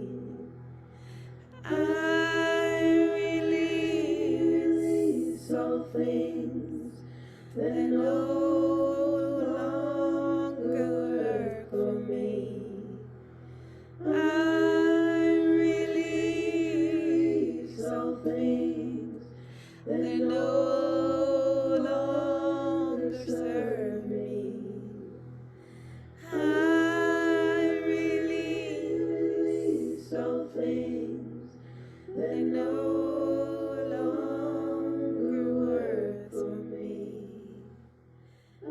that no longer work for me. I release all things that no longer serve me. I release all things that no longer work for me. I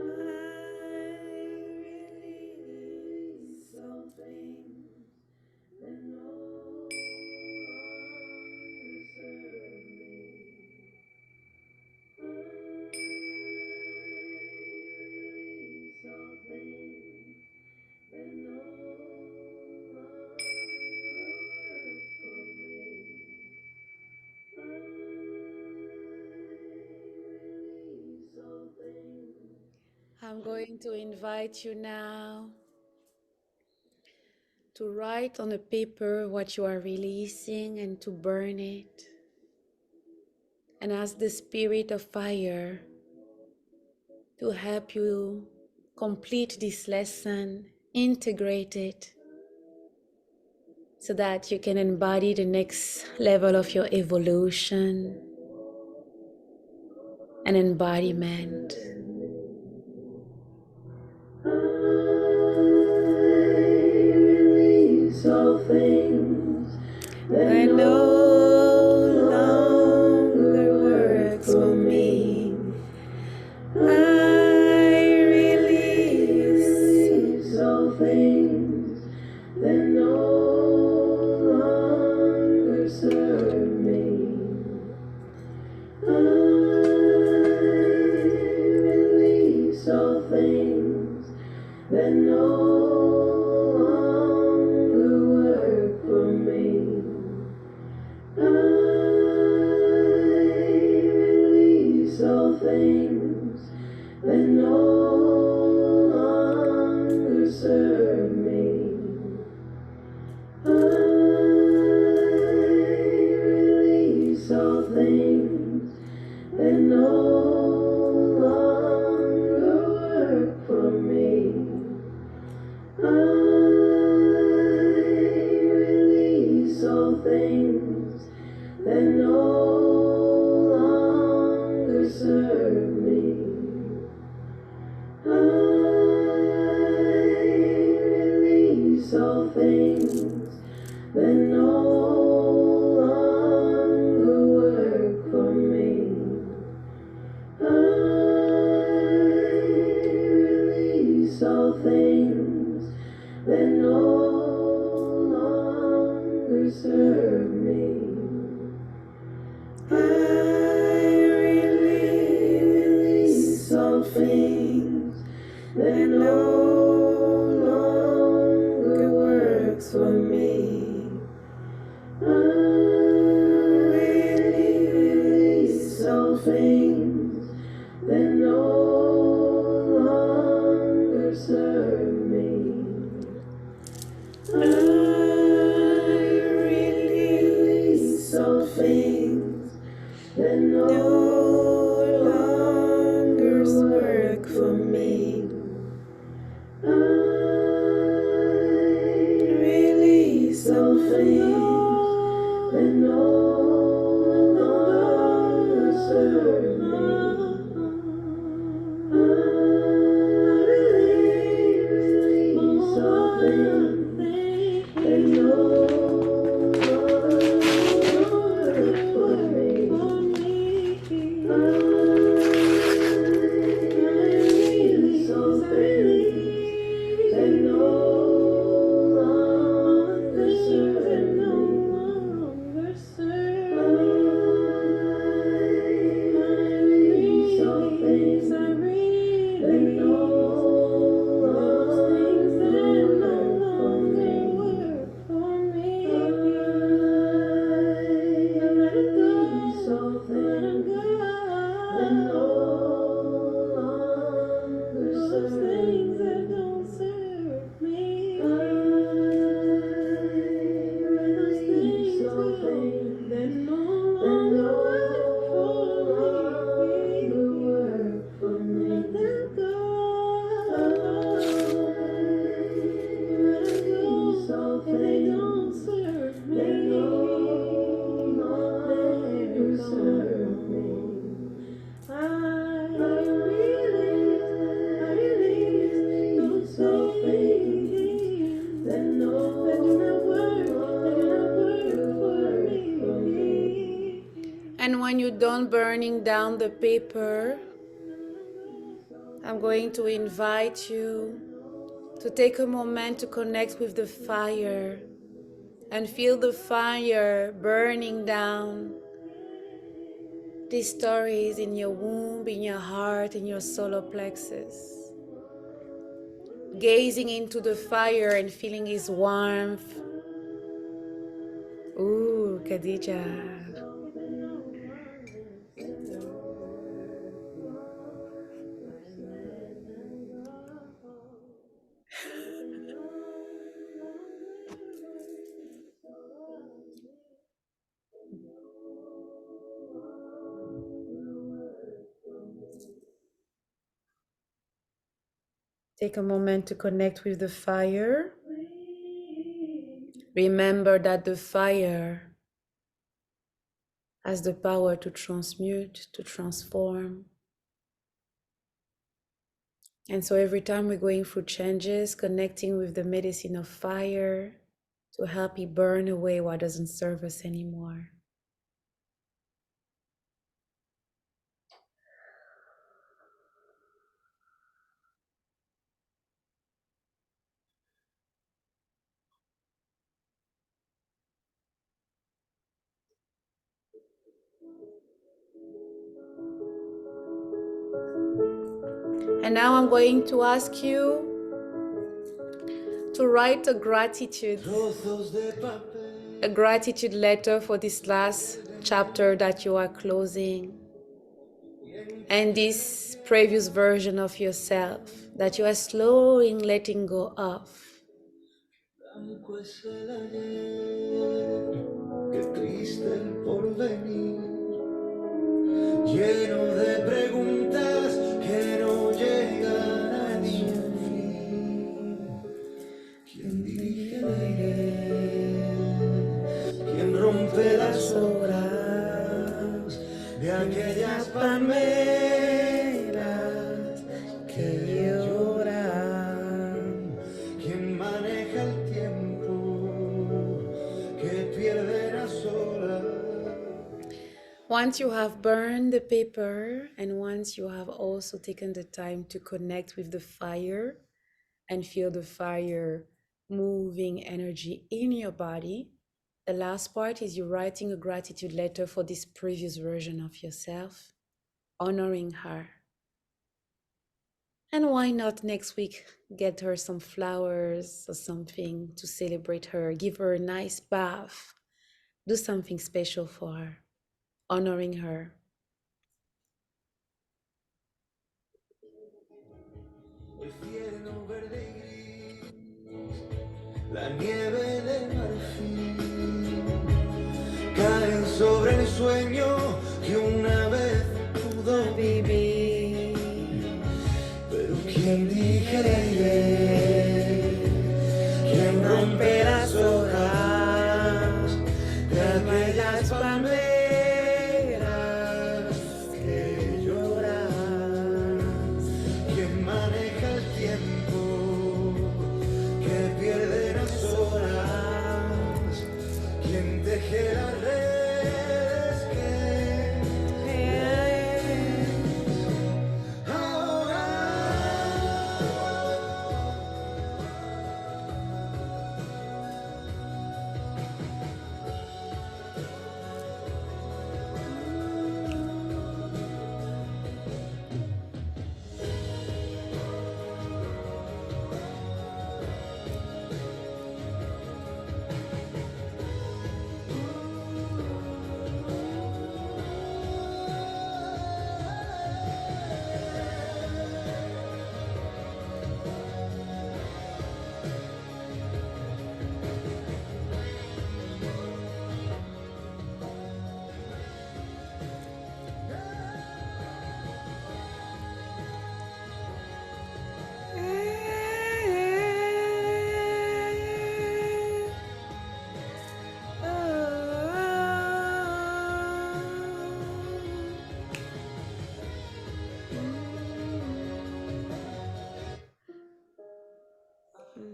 release all things that no longer serve me. I release all things that no longer work for me. I release all things. I'm going to invite you now to write on a paper what you are releasing and to burn it. And ask the spirit of fire to help you complete this lesson, integrate it, so that you can embody the next level of your evolution and embodiment. I release all things that no longer work for me. I release all things that no longer serve me. I release all things that no longer work for me. I release all things that no longer serve me. I release all things that no longer work for me. I release all things that no longer serve me. I release all things that no longer work for me. I release all things that no longer serve me. I release all things that no longer works for me. I release all things that no longer serve me. I release all things that no longer work for me. I release all things that no longer serve me. I release all things that no longer work for me. I release all things that no longer serve me. And when you're done burning down the paper, I'm going to invite you to take a moment to connect with the fire and feel the fire burning down these stories in your womb, in your heart, in your solar plexus. Gazing into the fire and feeling its warmth. Ooh, Khadija. Take a moment to connect with the fire. Remember that the fire has the power to transmute, to transform. And so every time we're going through changes, connecting with the medicine of fire to help it burn away what doesn't serve us anymore. And now I'm going to ask you to write a gratitude letter for this last chapter that you are closing, and this previous version of yourself that you are slowly letting go of. Lleno de preguntas que no llegan a ningún fin. ¿Quién dirige el aire? ¿Quién rompe las horas de aquellas palmeras que lloran? ¿Quién maneja el tiempo que pierde las horas? Once you have burned the paper and once you have also taken the time to connect with the fire and feel the fire moving energy in your body, the last part is you writing a gratitude letter for this previous version of yourself, honoring her. And why not next week get her some flowers or something to celebrate her, give her a nice bath, do something special for her, honoring her. El cielo verde y gris, la nieve de marfil, caen sobre el sueño que una vez pudo vivir. Pero ¿quién dirige el aire? ¿Quién rompe las hojas de aquellas palmeras que lloran? ¿Quién maneja el tiempo que pierde las horas? ¿Quién teje las redes que ahora?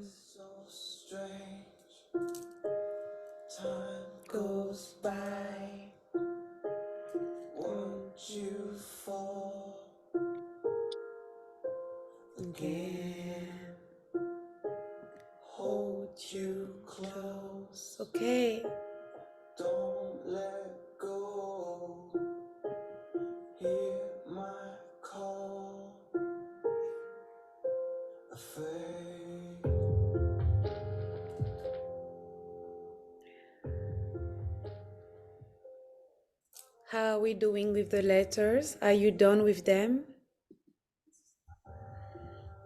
So strange, time goes by. How are we doing with the letters? Are you done with them?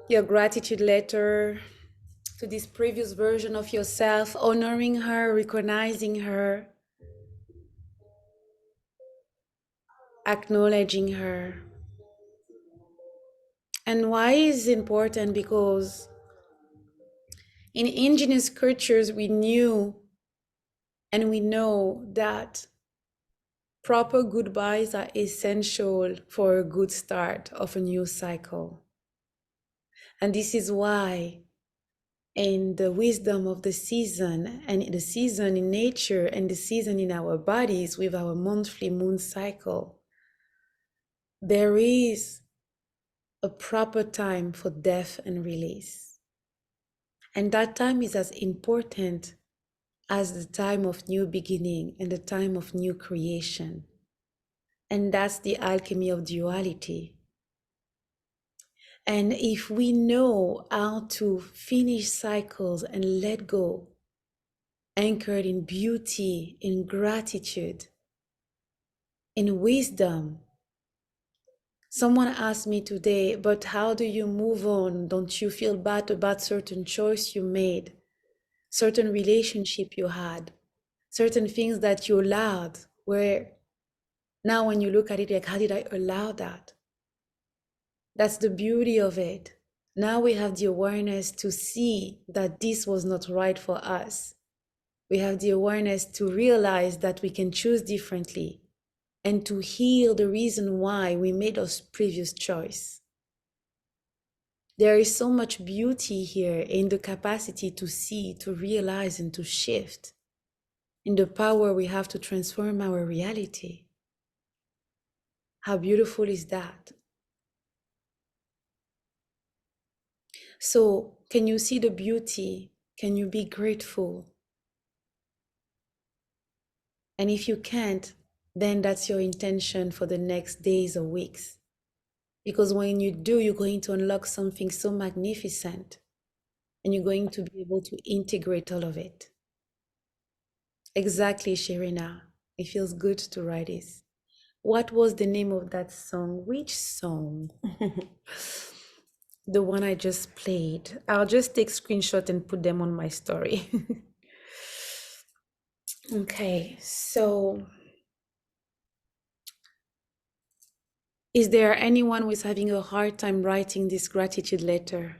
Your gratitude letter to this previous version of yourself, honoring her, recognizing her, acknowledging her. And why is it important? Because in indigenous cultures, we knew and we know that proper goodbyes are essential for a good start of a new cycle. And this is why in the wisdom of the season and the season in nature and the season in our bodies with our monthly moon cycle, there is a proper time for death and release. And that time is as important as the time of new beginning and the time of new creation. And that's the alchemy of duality. And if we know how to finish cycles and let go, anchored in beauty, in gratitude, in wisdom. Someone asked me today, but how do you move on? Don't you feel bad about certain choice you made, certain relationship you had, certain things that you allowed, where now when you look at it, like, how did I allow that? That's the beauty of it. Now we have the awareness to see that this was not right for us. We have the awareness to realize that we can choose differently and to heal the reason why we made those previous choice. There is so much beauty here in the capacity to see, to realize, and to shift, in the power we have to transform our reality. How beautiful is that? So, can you see the beauty? Can you be grateful? And if you can't, then that's your intention for the next days or weeks. Because when you do, you're going to unlock something so magnificent and you're going to be able to integrate all of it. Exactly, Sherina. It feels good to write this. What was the name of that song? Which song? The one I just played. I'll just take screenshot and put them on my story. Okay, so is there anyone who is having a hard time writing this gratitude letter?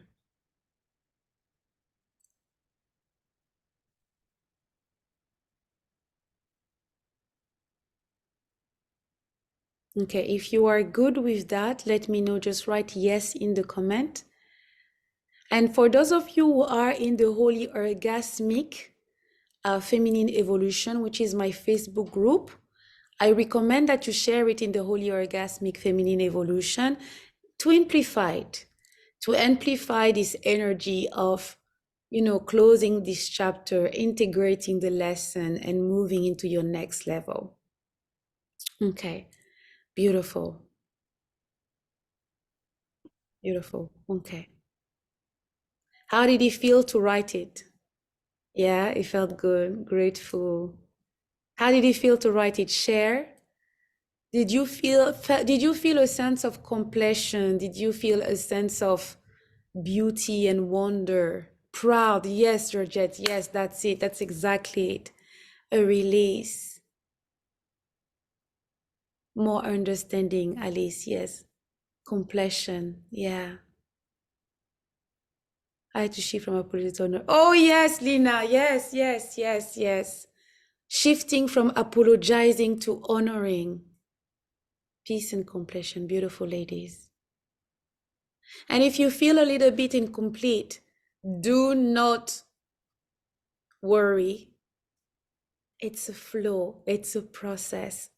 Okay, if you are good with that, let me know. Just write yes in the comment. And for those of you who are in the Holy Orgasmic Feminine Evolution, which is my Facebook group, I recommend that you share it in the Holy Orgasmic Feminine Evolution to amplify this energy of, closing this chapter, integrating the lesson, and moving into your next level. Okay, beautiful. Beautiful. Okay. How did it feel to write it? Yeah, it felt good, grateful. How did it feel to write it? Share. Did you feel a sense of completion? Did you feel a sense of beauty and wonder? Proud. Yes, Georgette. Yes, that's it. That's exactly it. A release. More understanding, Alice. Yes. Completion. Yeah. I had to shift from apology to honor. Oh, yes, Lina. Yes, yes, yes, yes. Shifting from apologizing to honoring. Peace and completion. Beautiful ladies. And if you feel a little bit incomplete, do not worry. It's a flow, it's a process.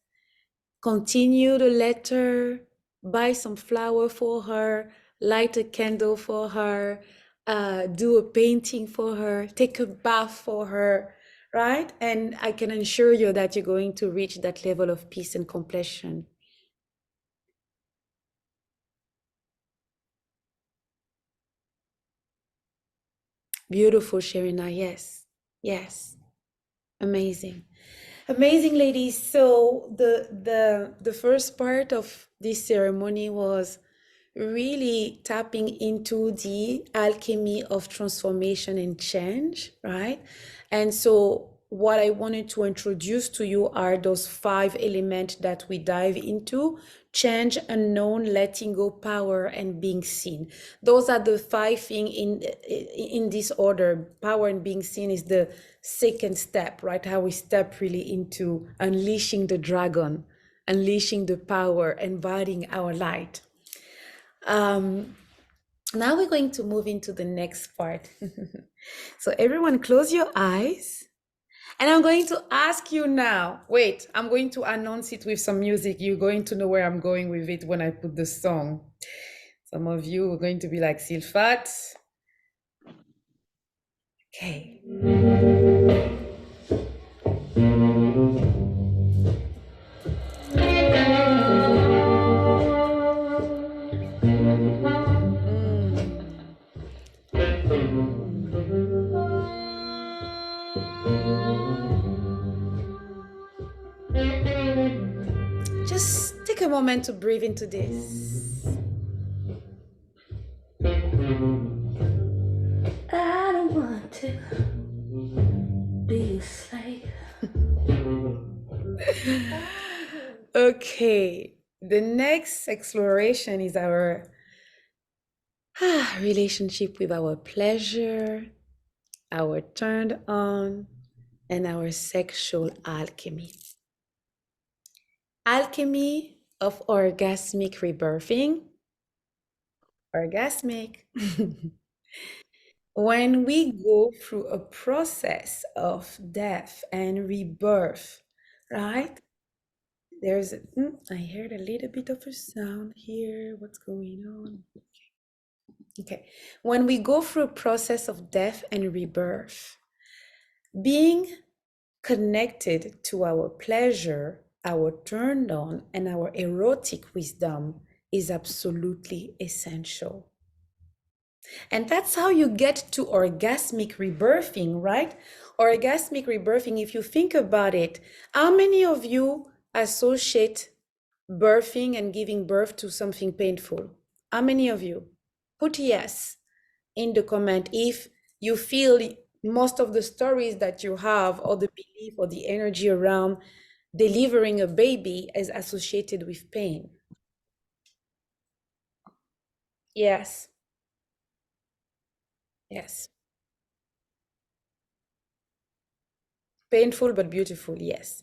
Continue the letter, buy some flower for her, light a candle for her, do a painting for her, take a bath for her, right? And I can assure you that you're going to reach that level of peace and completion. Beautiful, Sherina. Yes, yes. Amazing. Amazing, ladies. So the first part of this ceremony was really tapping into the alchemy of transformation and change, right? And so what I wanted to introduce to you are those five elements that we dive into: change, unknown, letting go, power, and being seen. Those are the five things in this order. Power and being seen is the second step, right? How we step really into unleashing the dragon, unleashing the power, embodying our light. Now we're going to move into the next part. So everyone close your eyes. And I'm going to ask you now. Wait, I'm going to announce it with some music. You're going to know where I'm going with it when I put the song. Some of you are going to be like, Silfat. Okay. Just take a moment to breathe into this. I don't want to be a slave. Okay, the next exploration is our relationship with our pleasure, our turned on, and our sexual alchemy. Alchemy of orgasmic rebirthing. Orgasmic. When we go through a process of death and rebirth, right? There's, I heard a little bit of a sound here. What's going on? Okay. When we go through a process of death and rebirth, being connected to our pleasure, our turned on, and our erotic wisdom is absolutely essential. And that's how you get to orgasmic rebirthing, right? Orgasmic rebirthing, if you think about it, how many of you associate birthing and giving birth to something painful? How many of you? Put yes in the comment if you feel most of the stories that you have, or the belief or the energy around delivering a baby is associated with pain. Yes. Yes. Painful but beautiful, yes.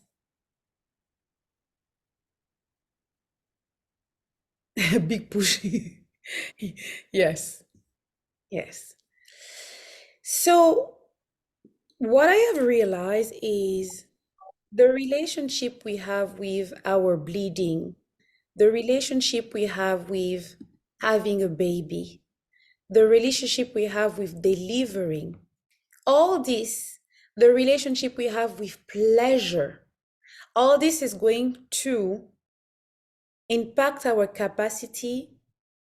Big push. Yes. Yes. So what I have realized is the relationship we have with our bleeding, the relationship we have with having a baby, the relationship we have with delivering, all this, the relationship we have with pleasure, all this is going to impact our capacity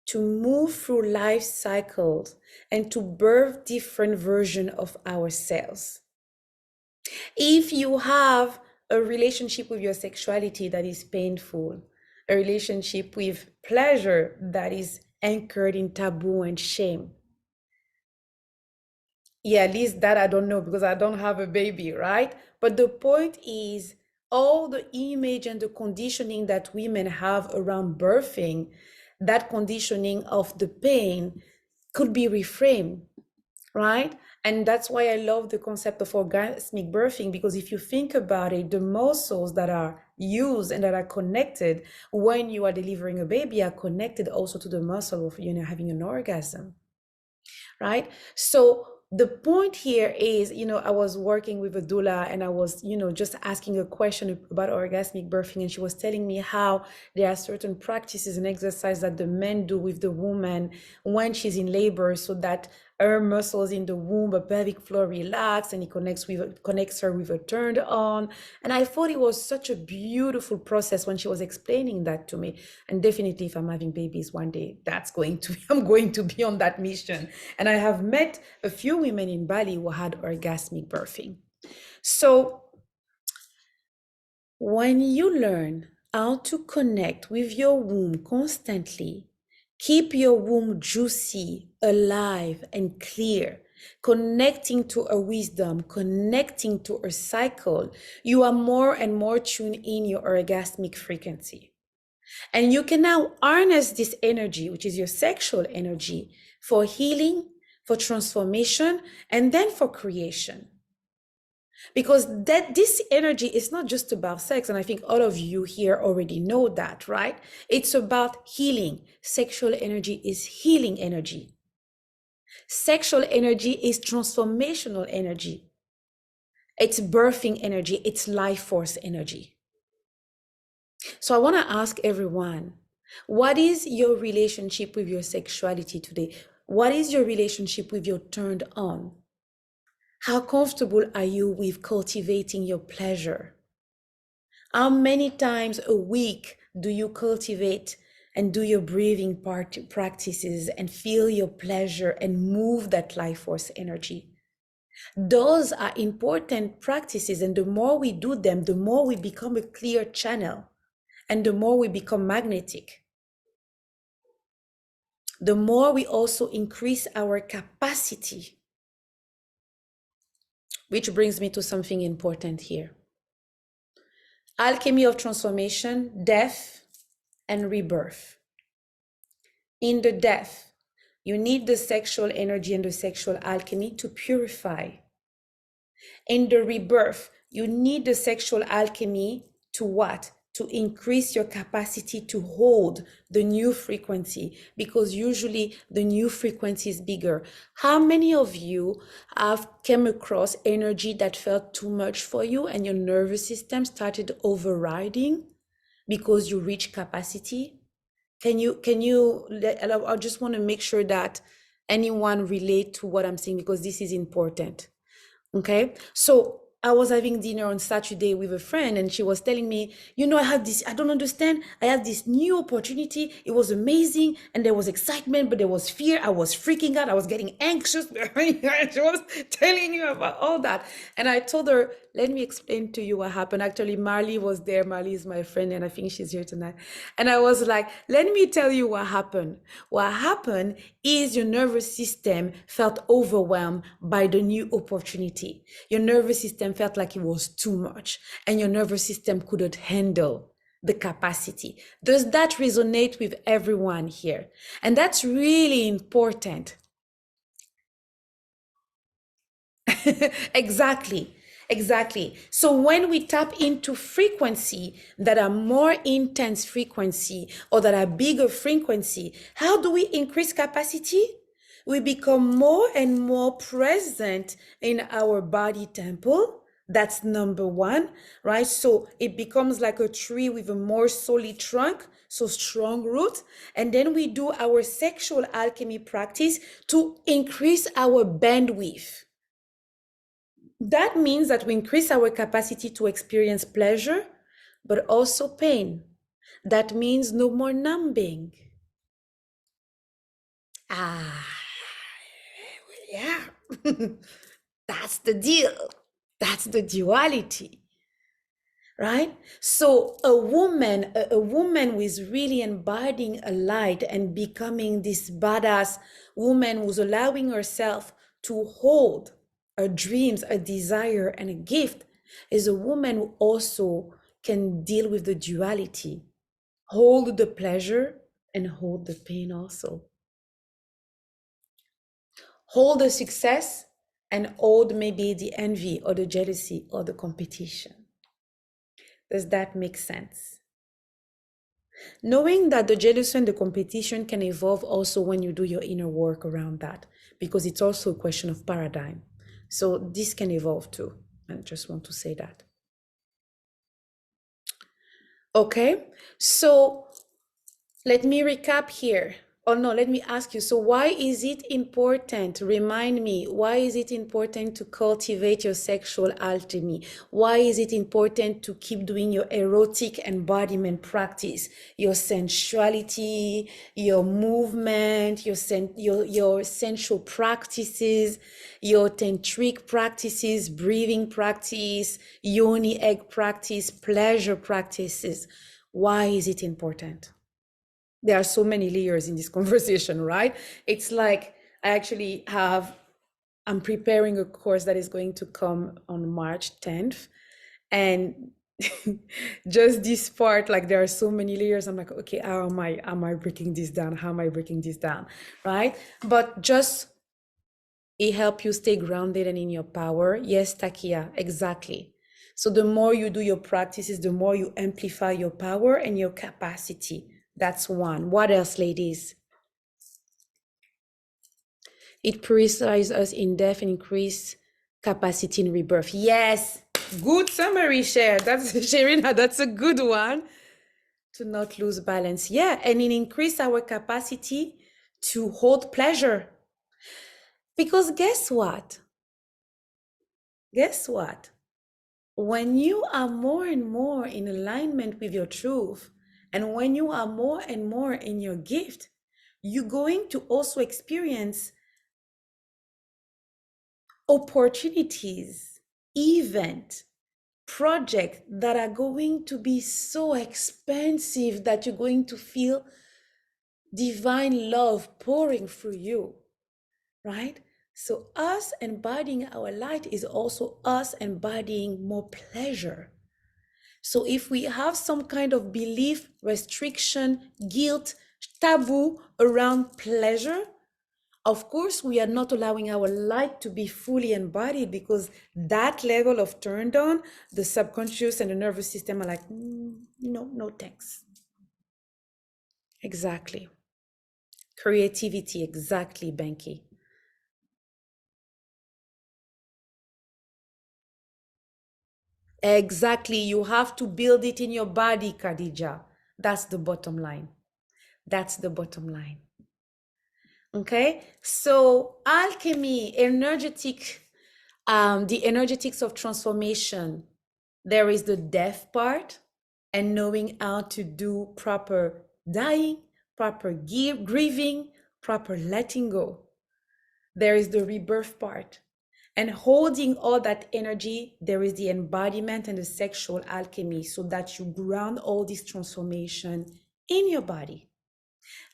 to move through life cycles and to birth different versions of ourselves. If you have a relationship with your sexuality that is painful, a relationship with pleasure that is anchored in taboo and shame, yeah, at least that I don't know because I don't have a baby, right? But the point is, all the image and the conditioning that women have around birthing, that conditioning of the pain could be reframed, right? And that's why I love the concept of orgasmic birthing, because if you think about it, the muscles that are used and that are connected when you are delivering a baby are connected also to the muscle of, having an orgasm, right? So the point here is, I was working with a doula and I was, just asking a question about orgasmic birthing, and she was telling me how there are certain practices and exercises that the men do with the woman when she's in labor, so that her muscles in the womb, a pelvic floor relax, and it connects her with a turned on. And I thought it was such a beautiful process when she was explaining that to me. And definitely, if I'm having babies one day, I'm going to be on that mission. And I have met a few women in Bali who had orgasmic birthing. So When you learn how to connect with your womb constantly, keep your womb juicy, alive, and clear, connecting to a wisdom, connecting to a cycle, you are more and more tuned in your orgasmic frequency. And you can now harness this energy, which is your sexual energy, for healing, for transformation, and then for creation. Because this energy is not just about sex, and I think all of you here already know that, right? It's about healing. Sexual energy is healing energy. Sexual energy is transformational energy. It's birthing energy. It's life force energy. So I want to ask everyone, what is your relationship with your sexuality today? What is your relationship with your turned on? How comfortable are you with cultivating your pleasure? How many times a week do you cultivate and do your breathing practices and feel your pleasure and move that life force energy? Those are important practices, and the more we do them, the more we become a clear channel, and the more we become magnetic. The more we also increase our capacity, which brings me to something important here. Alchemy of transformation, death, and rebirth. In the death, you need the sexual energy and the sexual alchemy to purify. In the rebirth, you need the sexual alchemy to what? To increase your capacity to hold the new frequency, because usually the new frequency is bigger. How many of you have come across energy that felt too much for you and your nervous system started overriding because you reached capacity? Can you I just want to make sure that anyone relate to what I'm saying, because this is important. Okay, so I was having dinner on Saturday with a friend, and she was telling me, I had this, I don't understand. I had this new opportunity. It was amazing. And there was excitement, but there was fear. I was freaking out. I was getting anxious. She was telling you about all that. And I told her, let me explain to you what happened. Actually, Marley was there. Marley is my friend, and I think she's here tonight. And I was like, let me tell you what happened. What happened is your nervous system felt overwhelmed by the new opportunity. Your nervous system felt like it was too much, and your nervous system couldn't handle the capacity. Does that resonate with everyone here? And that's really important. Exactly. Exactly. So when we tap into frequency that are more intense frequency, or that are bigger frequency, how do we increase capacity? We become more and more present in our body temple. That's number one, right? So it becomes like a tree with a more solid trunk, so strong root. And then we do our sexual alchemy practice to increase our bandwidth. That means that we increase our capacity to experience pleasure, but also pain. That means no more numbing. Ah, yeah. That's the deal. That's the duality, right? So a woman who is really embodying a light and becoming this badass woman who's allowing herself to hold her dreams, a desire, and a gift, is a woman who also can deal with the duality, hold the pleasure and hold the pain also. Hold the success and hold maybe the envy or the jealousy or the competition. Does that make sense? Knowing that the jealousy and the competition can evolve also when you do your inner work around that, because it's also a question of paradigm. So this can evolve too. I just want to say that. Okay, so let me recap here. Oh no, let me ask you. So why is it important? Remind me, why is it important to cultivate your sexual alchemy? Why is it important to keep doing your erotic embodiment practice, your sensuality, your movement, your sensual practices, your tantric practices, breathing practice, yoni egg practice, pleasure practices? Why is it important? There are so many layers in this conversation, right? It's like I'm preparing a course that is going to come on March 10th. And just this part, like there are so many layers. I'm like, okay, how am I breaking this down? How am I breaking this down? Right? But just it help you stay grounded and in your power. Yes, Takia, exactly. So the more you do your practices, the more you amplify your power and your capacity. That's one. What else, ladies? It purifies us in death and increase capacity in rebirth. Yes, good summary, Cher. That's Sherina. That's a good one. To not lose balance. Yeah, and it increase our capacity to hold pleasure. Because guess what? Guess what? When you are more and more in alignment with your truth, and when you are more and more in your gift, you're going to also experience opportunities, event, projects that are going to be so expensive that you're going to feel divine love pouring through you, right? So us embodying our light is also us embodying more pleasure. So if we have some kind of belief, restriction, guilt, taboo around pleasure, of course, we are not allowing our light to be fully embodied, because that level of turned on, the subconscious and the nervous system are like, no, no thanks. Exactly. Creativity, exactly, Benki. Exactly. You have to build it in your body, Khadija. That's the bottom line. That's the bottom line. Okay, so alchemy, energetic, the energetics of transformation. There is the death part, and knowing how to do proper dying, proper grieving, proper letting go. There is the rebirth part, and holding all that energy. There is the embodiment and the sexual alchemy, so that you ground all this transformation in your body.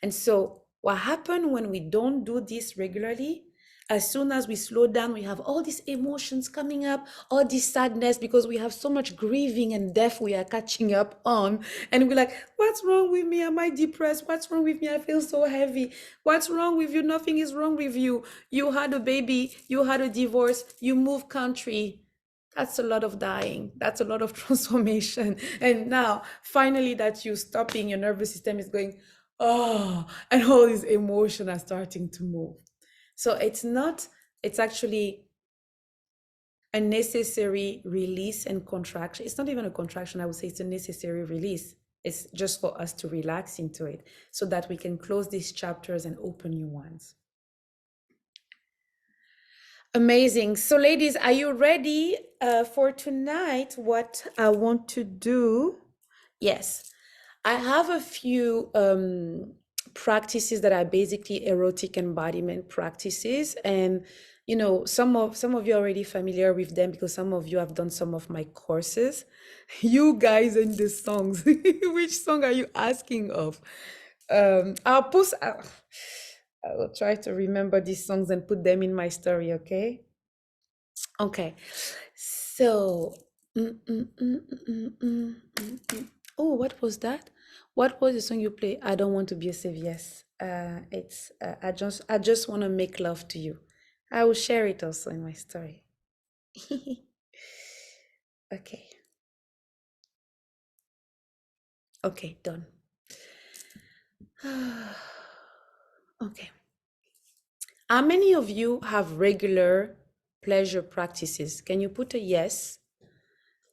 And so what happens when we don't do this regularly? As soon as we slow down, we have all these emotions coming up, all this sadness, because we have so much grieving and death we are catching up on. And we're like, what's wrong with me? Am I depressed? What's wrong with me? I feel so heavy. What's wrong with you? Nothing is wrong with you. You had a baby, you had a divorce, you moved country. That's a lot of dying. That's a lot of transformation. And now, finally, that you're stopping, your nervous system is going, oh, and all these emotions are starting to move. So it's actually a necessary release and contraction. It's not even a contraction, I would say it's a necessary release. It's just for us to relax into it so that we can close these chapters and open new ones. Amazing. So, ladies, are you ready for tonight? What I want to do? Yes, I have a few practices that are basically erotic embodiment practices, and some of you are already familiar with them because some of you have done some of my courses. You guys in the songs, which song are you asking of? I'll post. I will try to remember these songs and put them in my story. Okay. Okay. So. Oh, what was that? What was the song you play? I don't want to be a safe. Yes. It's I just want to make love to you. I will share it also in my story. Okay. Okay, done. Okay. How many of you have regular pleasure practices? Can you put a yes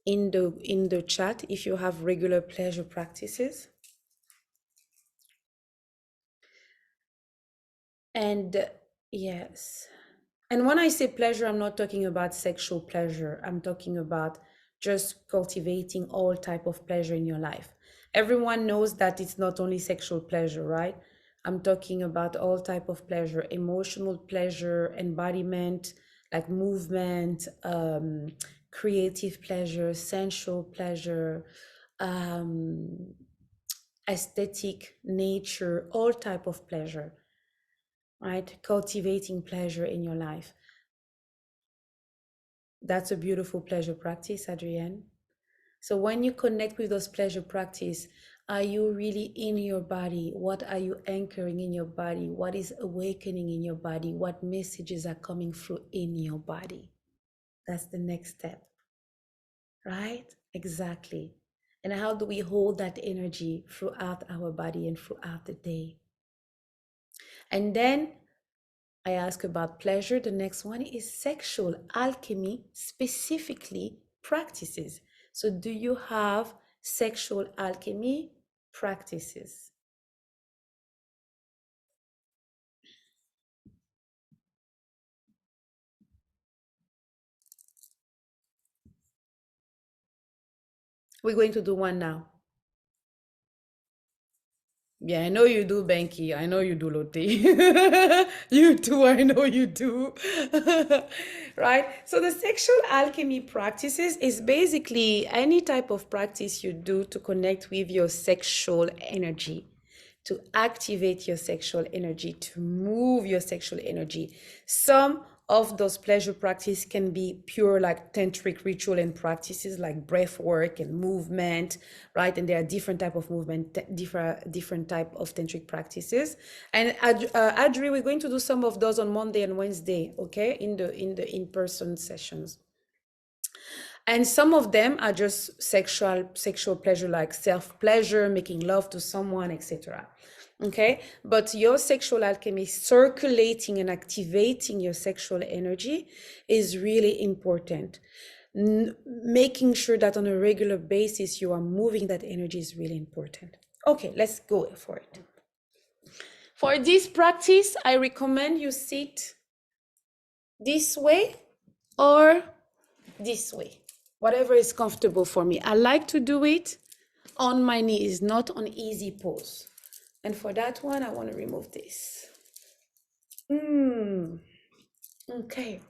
in the chat if you have regular pleasure practices? And yes. And when I say pleasure, I'm not talking about sexual pleasure. I'm talking about just cultivating all type of pleasure in your life. Everyone knows that it's not only sexual pleasure, right? I'm talking about all type of pleasure, emotional pleasure, embodiment, like movement, creative pleasure, sensual pleasure, um, aesthetic, nature, all type of pleasure, right? Cultivating pleasure in your life. That's a beautiful pleasure practice, Adrienne. So when you connect with those pleasure practice, are you really in your body? What are you anchoring in your body? What is awakening in your body? What messages are coming through in your body? That's the next step, right? Exactly. And how do we hold that energy throughout our body and throughout the day? And then I ask about pleasure. The next one is sexual alchemy, specifically practices. So, do you have sexual alchemy practices? We're going to do one now. Yeah, I know you do, Banky. I know you do, Lotte. You too, I know you do. Right? So the sexual alchemy practices is basically any type of practice you do to connect with your sexual energy, to activate your sexual energy, to move your sexual energy. Some of those pleasure practice can be pure like tantric ritual and practices like breath work and movement, right? And there are different type of movement, different type of tantric practices. And Adri, we're going to do some of those on Monday and Wednesday, okay, in the in-person sessions. And some of them are just sexual pleasure, like self-pleasure, making love to someone, etc. Okay, but your sexual alchemy, circulating and activating your sexual energy, is really important. Making sure that on a regular basis you are moving that energy is really important. Okay, let's go for it. For this practice, I recommend you sit this way or this way, whatever is comfortable for me. I like to do it on my knees, not on easy pose. And for that one, I want to remove this. Okay.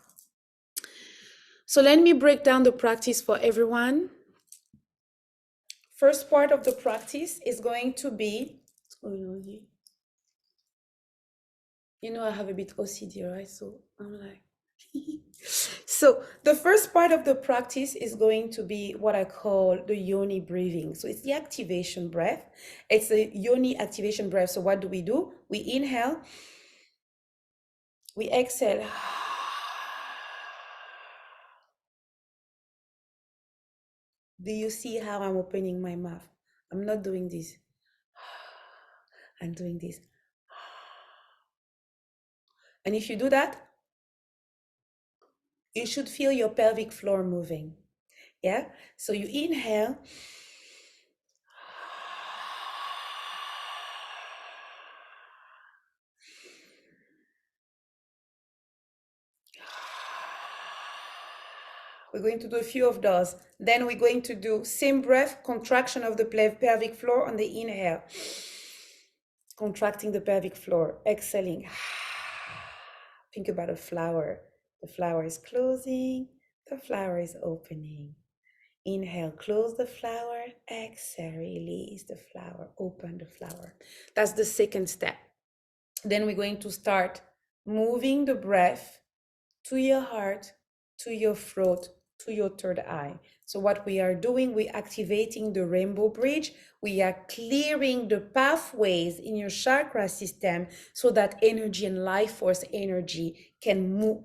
So let me break down the practice for everyone. First part of the practice is going to be, what's going on here? You know, I have a bit OCD, right? So I'm like, so the first part of the practice is going to be what I call the yoni breathing. So it's the activation breath. It's a yoni activation breath. So what do? We inhale, we exhale. Do you see how I'm opening my mouth? I'm not doing this. I'm doing this. And if you do that, you should feel your pelvic floor moving. Yeah? So you inhale. We're going to do a few of those. Then we're going to do same breath, contraction of the pelvic floor on the inhale. Contracting the pelvic floor, exhaling. Think about a flower. The flower is closing, the flower is opening. Inhale, close the flower, exhale, release the flower, open the flower. That's the second step. Then we're going to start moving the breath to your heart, to your throat, to your third eye. So what we are doing, we're activating the rainbow bridge. We are clearing the pathways in your chakra system so that energy and life force energy can move.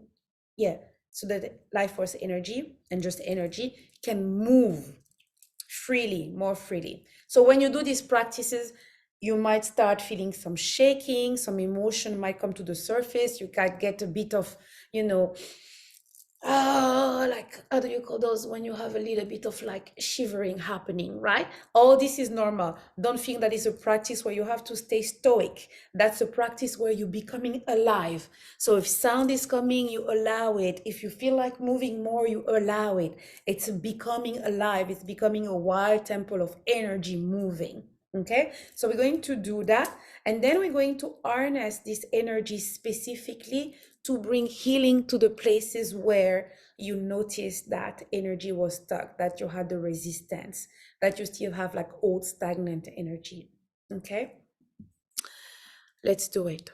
Yeah, so that life force energy and just energy can move freely, more freely. So when you do these practices, you might start feeling some shaking, some emotion might come to the surface. You can get a bit of, you know, like, how do you call those when you have a little bit of like shivering happening, right? All this is normal. Don't think that is a practice where you have to stay stoic. That's a practice where you're becoming alive. So if sound is coming, you allow it. If you feel like moving more, you allow it. It's becoming alive. It's becoming a wild temple of energy moving. Okay, so we're going to do that, and then we're going to harness this energy specifically to bring healing to the places where you noticed that energy was stuck, that you had the resistance, that you still have like old stagnant energy. Okay, let's do it.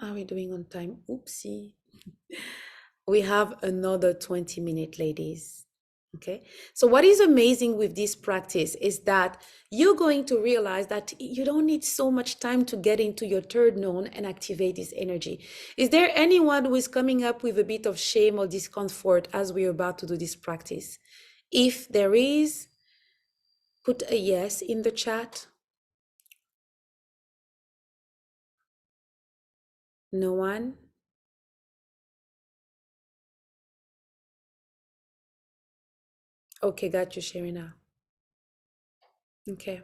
Are we doing on time? Oopsie. We have another 20 minutes, ladies. Okay, so what is amazing with this practice is that you're going to realize that you don't need so much time to get into your third known and activate this energy. Is there anyone who is coming up with a bit of shame or discomfort as we're about to do this practice? If there is, put a yes in the chat. No one? Okay, got you, Sharina. Okay,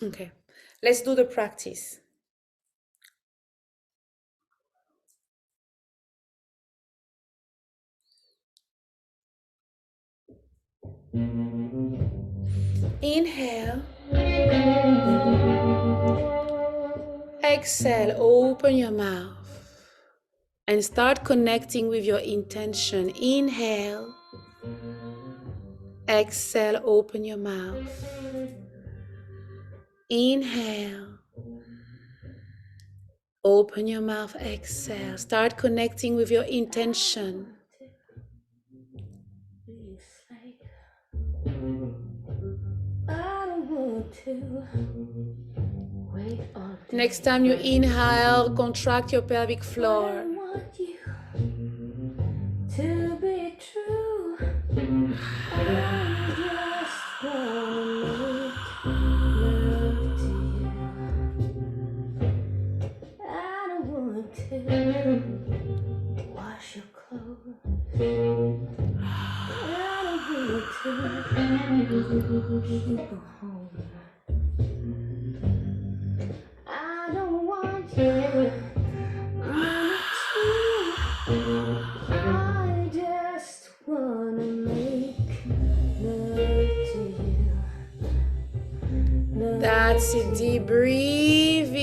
okay. Let's do the practice. Inhale. Exhale, open your mouth and start connecting with your intention. Inhale. Exhale, open your mouth. Inhale. Open your mouth, exhale. Start connecting with your intention. Next time you inhale, contract your pelvic floor. To be true, I just wanna make love to you. I don't want to wash your clothes. I don't want to keep you home. I don't want you. I just wanna make love to you. That's it, deep breathing.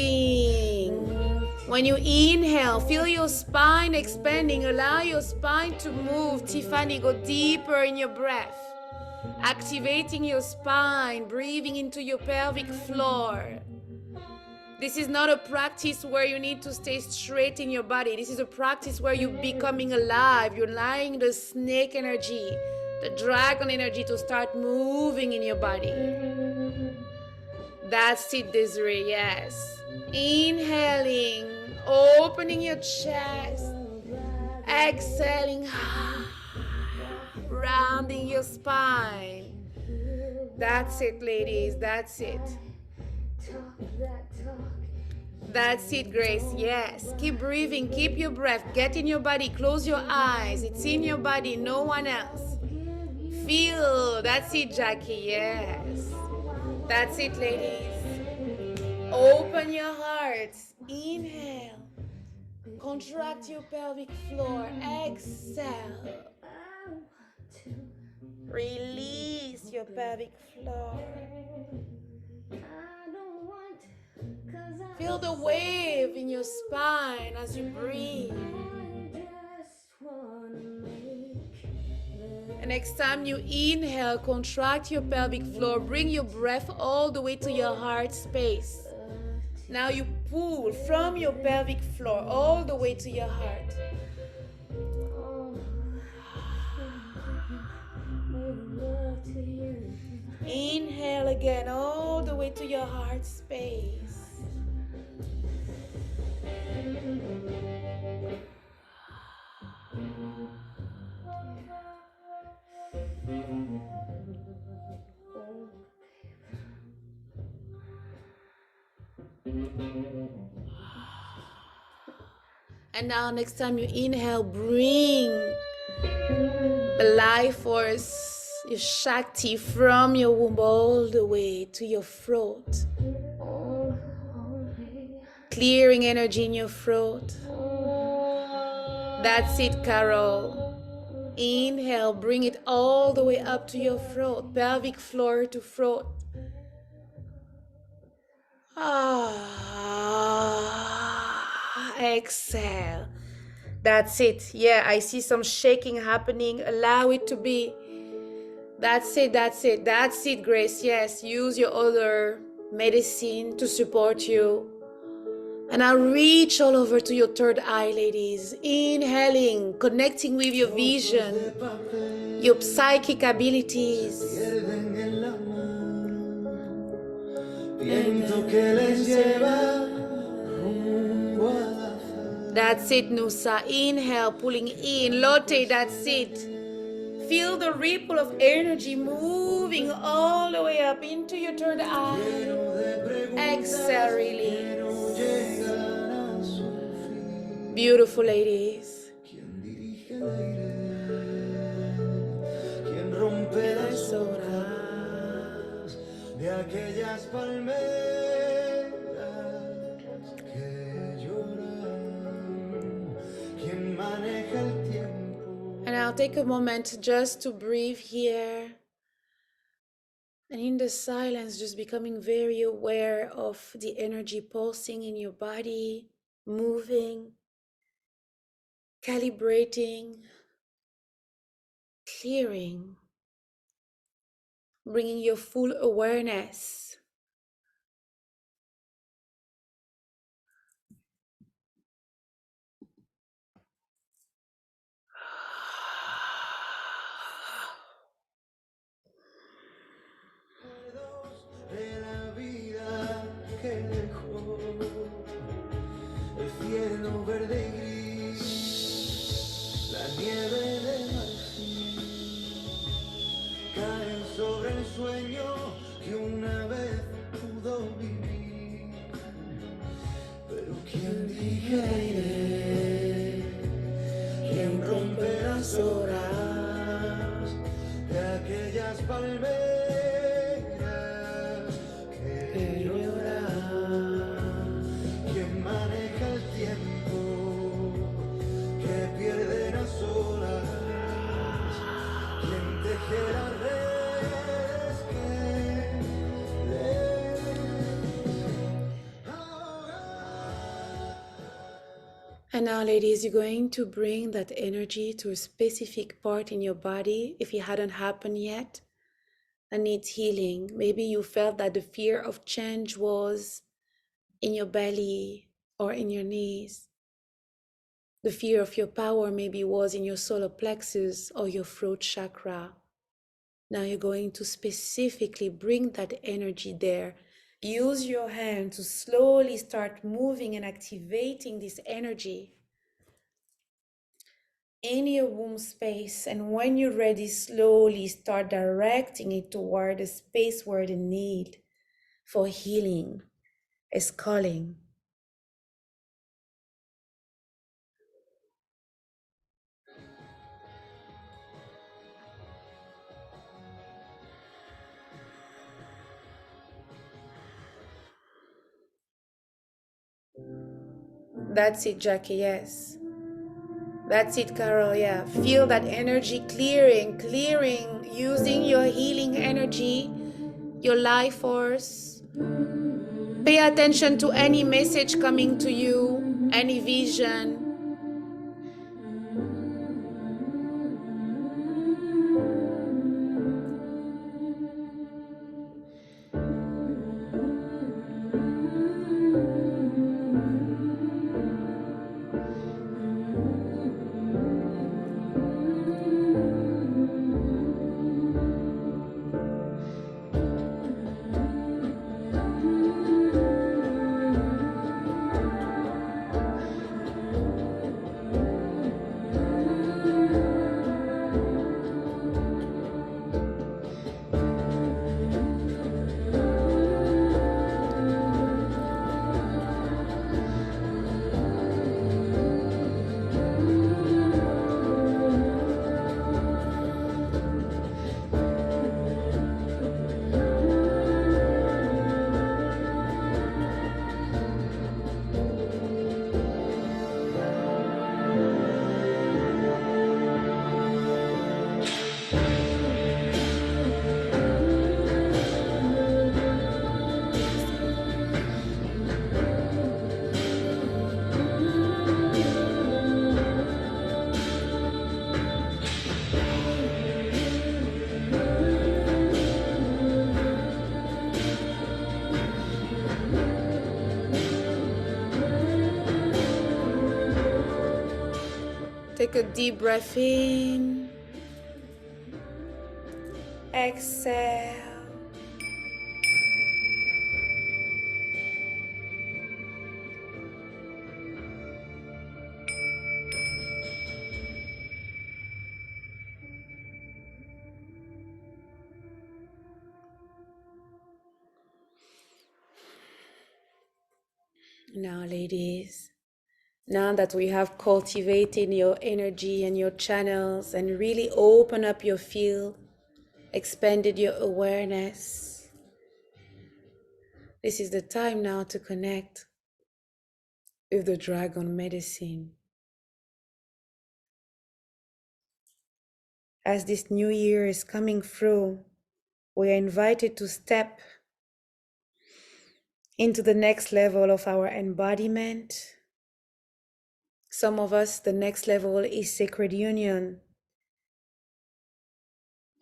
When you inhale, feel your spine expanding. Allow your spine to move. Tiffany, go deeper in your breath. Activating your spine, breathing into your pelvic floor. This is not a practice where you need to stay straight in your body. This is a practice where you're becoming alive. You're allowing the snake energy, the dragon energy to start moving in your body. That's it, Desiree, yes. Inhaling, opening your chest. Exhaling, rounding your spine. That's it, ladies, that's it. That's it, Grace. Yes. Keep breathing. Keep your breath. Get in your body. Close your eyes. It's in your body. No one else. Feel. That's it, Jackie. Yes. That's it, ladies. Open your hearts. Inhale. Contract your pelvic floor. Exhale. Release your pelvic floor. Feel the wave in your spine as you breathe. And next time you inhale, contract your pelvic floor. Bring your breath all the way to your heart space. Now you pull from your pelvic floor all the way to your heart. Inhale again all the way to your heart space. And now next time you inhale, bring the life force, your Shakti from your womb all the way to your throat. Clearing energy in your throat. That's it, Carol. Inhale, bring it all the way up to your throat, pelvic floor to throat. Exhale. That's it. Yeah, I see some shaking happening. Allow it to be. That's it, that's it, that's it, Grace. Yes, use your other medicine to support you. And now reach all over to your third eye, ladies. Inhaling, connecting with your vision, your psychic abilities. That's it, Nusa. Inhale, pulling in. Lotte, that's it. Feel the ripple of energy moving all the way up into your third eye. Exhale, release. Beautiful, ladies. Las horas de aquellas palmeras que lloran. Quien maneja el tiempo. And I'll take a moment just to breathe here. And in the silence, just becoming very aware of the energy pulsing in your body, moving, calibrating, clearing, bringing your full awareness. De la vida que dejó el cielo verde y gris, la nieve de marfil cae sobre el sueño que una vez pudo vivir. Pero ¿quién dijere? ¿Quién rompe las horas de aquellas palmeras? And now, ladies, you're going to bring that energy to a specific part in your body if it hadn't happened yet and needs healing. Maybe you felt that the fear of change was in your belly or in your knees. The fear of your power maybe was in your solar plexus or your throat chakra. Now you're going to specifically bring that energy there. Use your hand to slowly start moving and activating this energy in your womb space. And when you're ready, slowly start directing it toward the space where the need for healing is calling. That's it, Jackie, yes. That's it, Carol, yeah. Feel that energy clearing, using your healing energy, your life force. Pay attention to any message coming to you, any vision. Take a deep breath in. Exhale. Now, ladies, now that we have cultivated your energy and your channels and really open up your field, expanded your awareness, this is the time now to connect with the dragon medicine. As this new year is coming through, we are invited to step into the next level of our embodiment. Some of us, the next level is sacred union,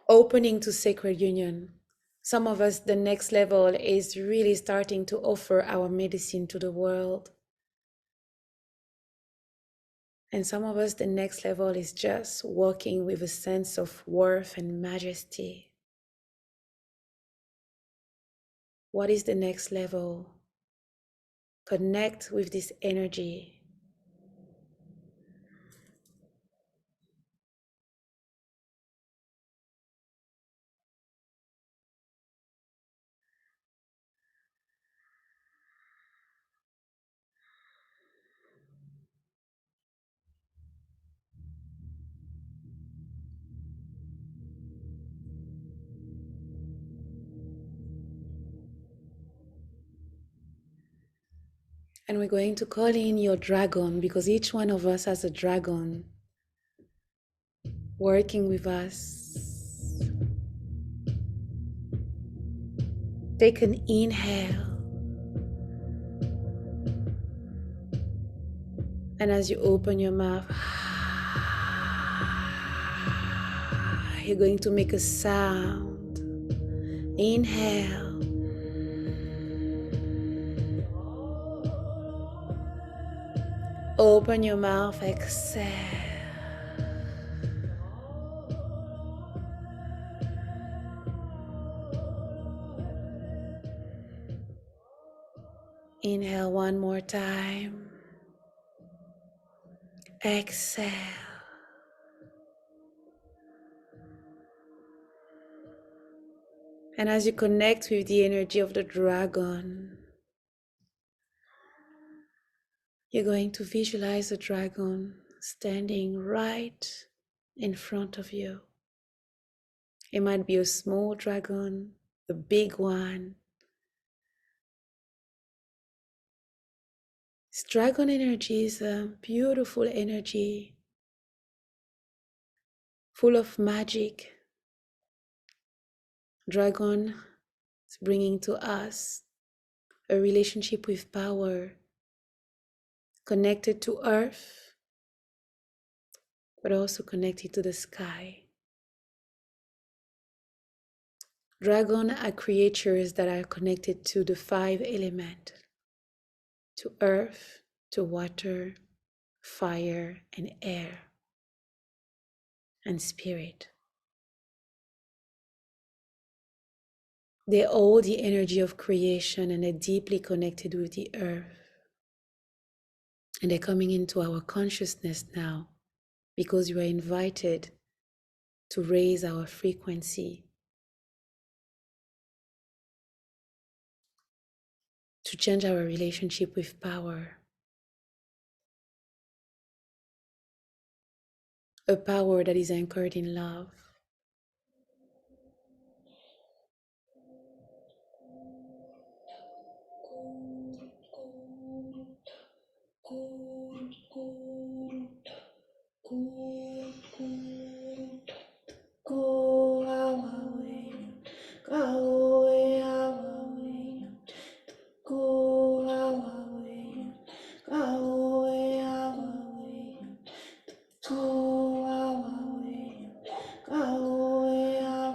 opening to sacred union. Some of us, the next level is really starting to offer our medicine to the world. And some of us, the next level is just walking with a sense of worth and majesty. What is the next level? Connect with this energy. And we're going to call in your dragon, because each one of us has a dragon working with us. Take an inhale. And as you open your mouth, you're going to make a sound. Inhale. Open your mouth, exhale. Inhale one more time. Exhale. And as you connect with the energy of the dragon, you're going to visualize the dragon standing right in front of you. It might be a small dragon, a big one. This dragon energy is a beautiful energy, full of magic. Dragon is bringing to us a relationship with power, connected to earth, but also connected to the sky. Dragon are creatures that are connected to the 5 elements, to earth, to water, fire, and air, and spirit. They hold the energy of creation and are deeply connected with the earth. And they're coming into our consciousness now because you are invited to raise our frequency, to change our relationship with power. A power that is anchored in love.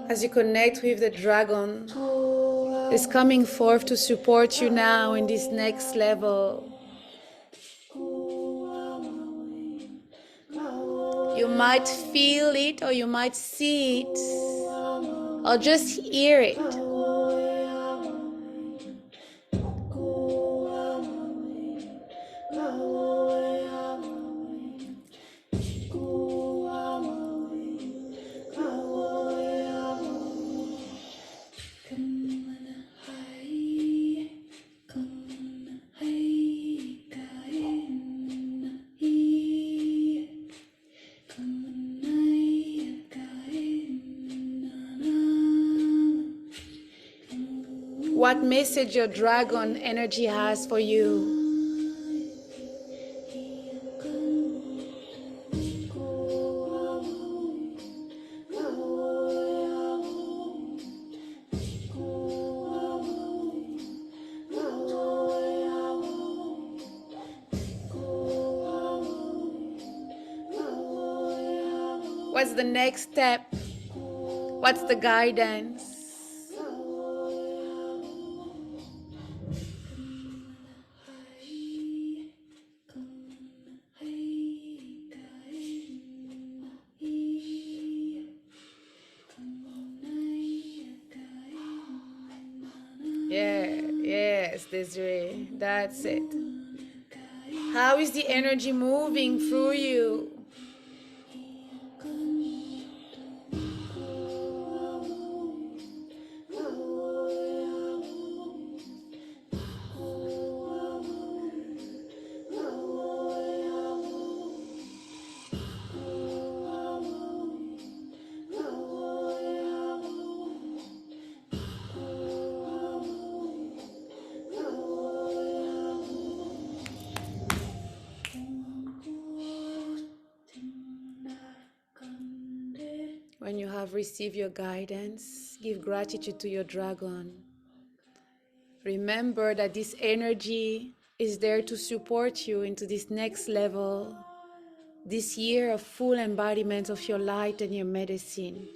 As you connect with the dragon, is coming forth to support you now in this next level. might feel it, or you might see it, or just hear it. What message your dragon energy has for you? What's the next step? What's the guidance? Yeah, yes, Desiree, that's it. How is the energy moving through you? When you have received your guidance, give gratitude to your dragon. Remember that this energy is there to support you into this next level, this year of full embodiment of your light and your medicine.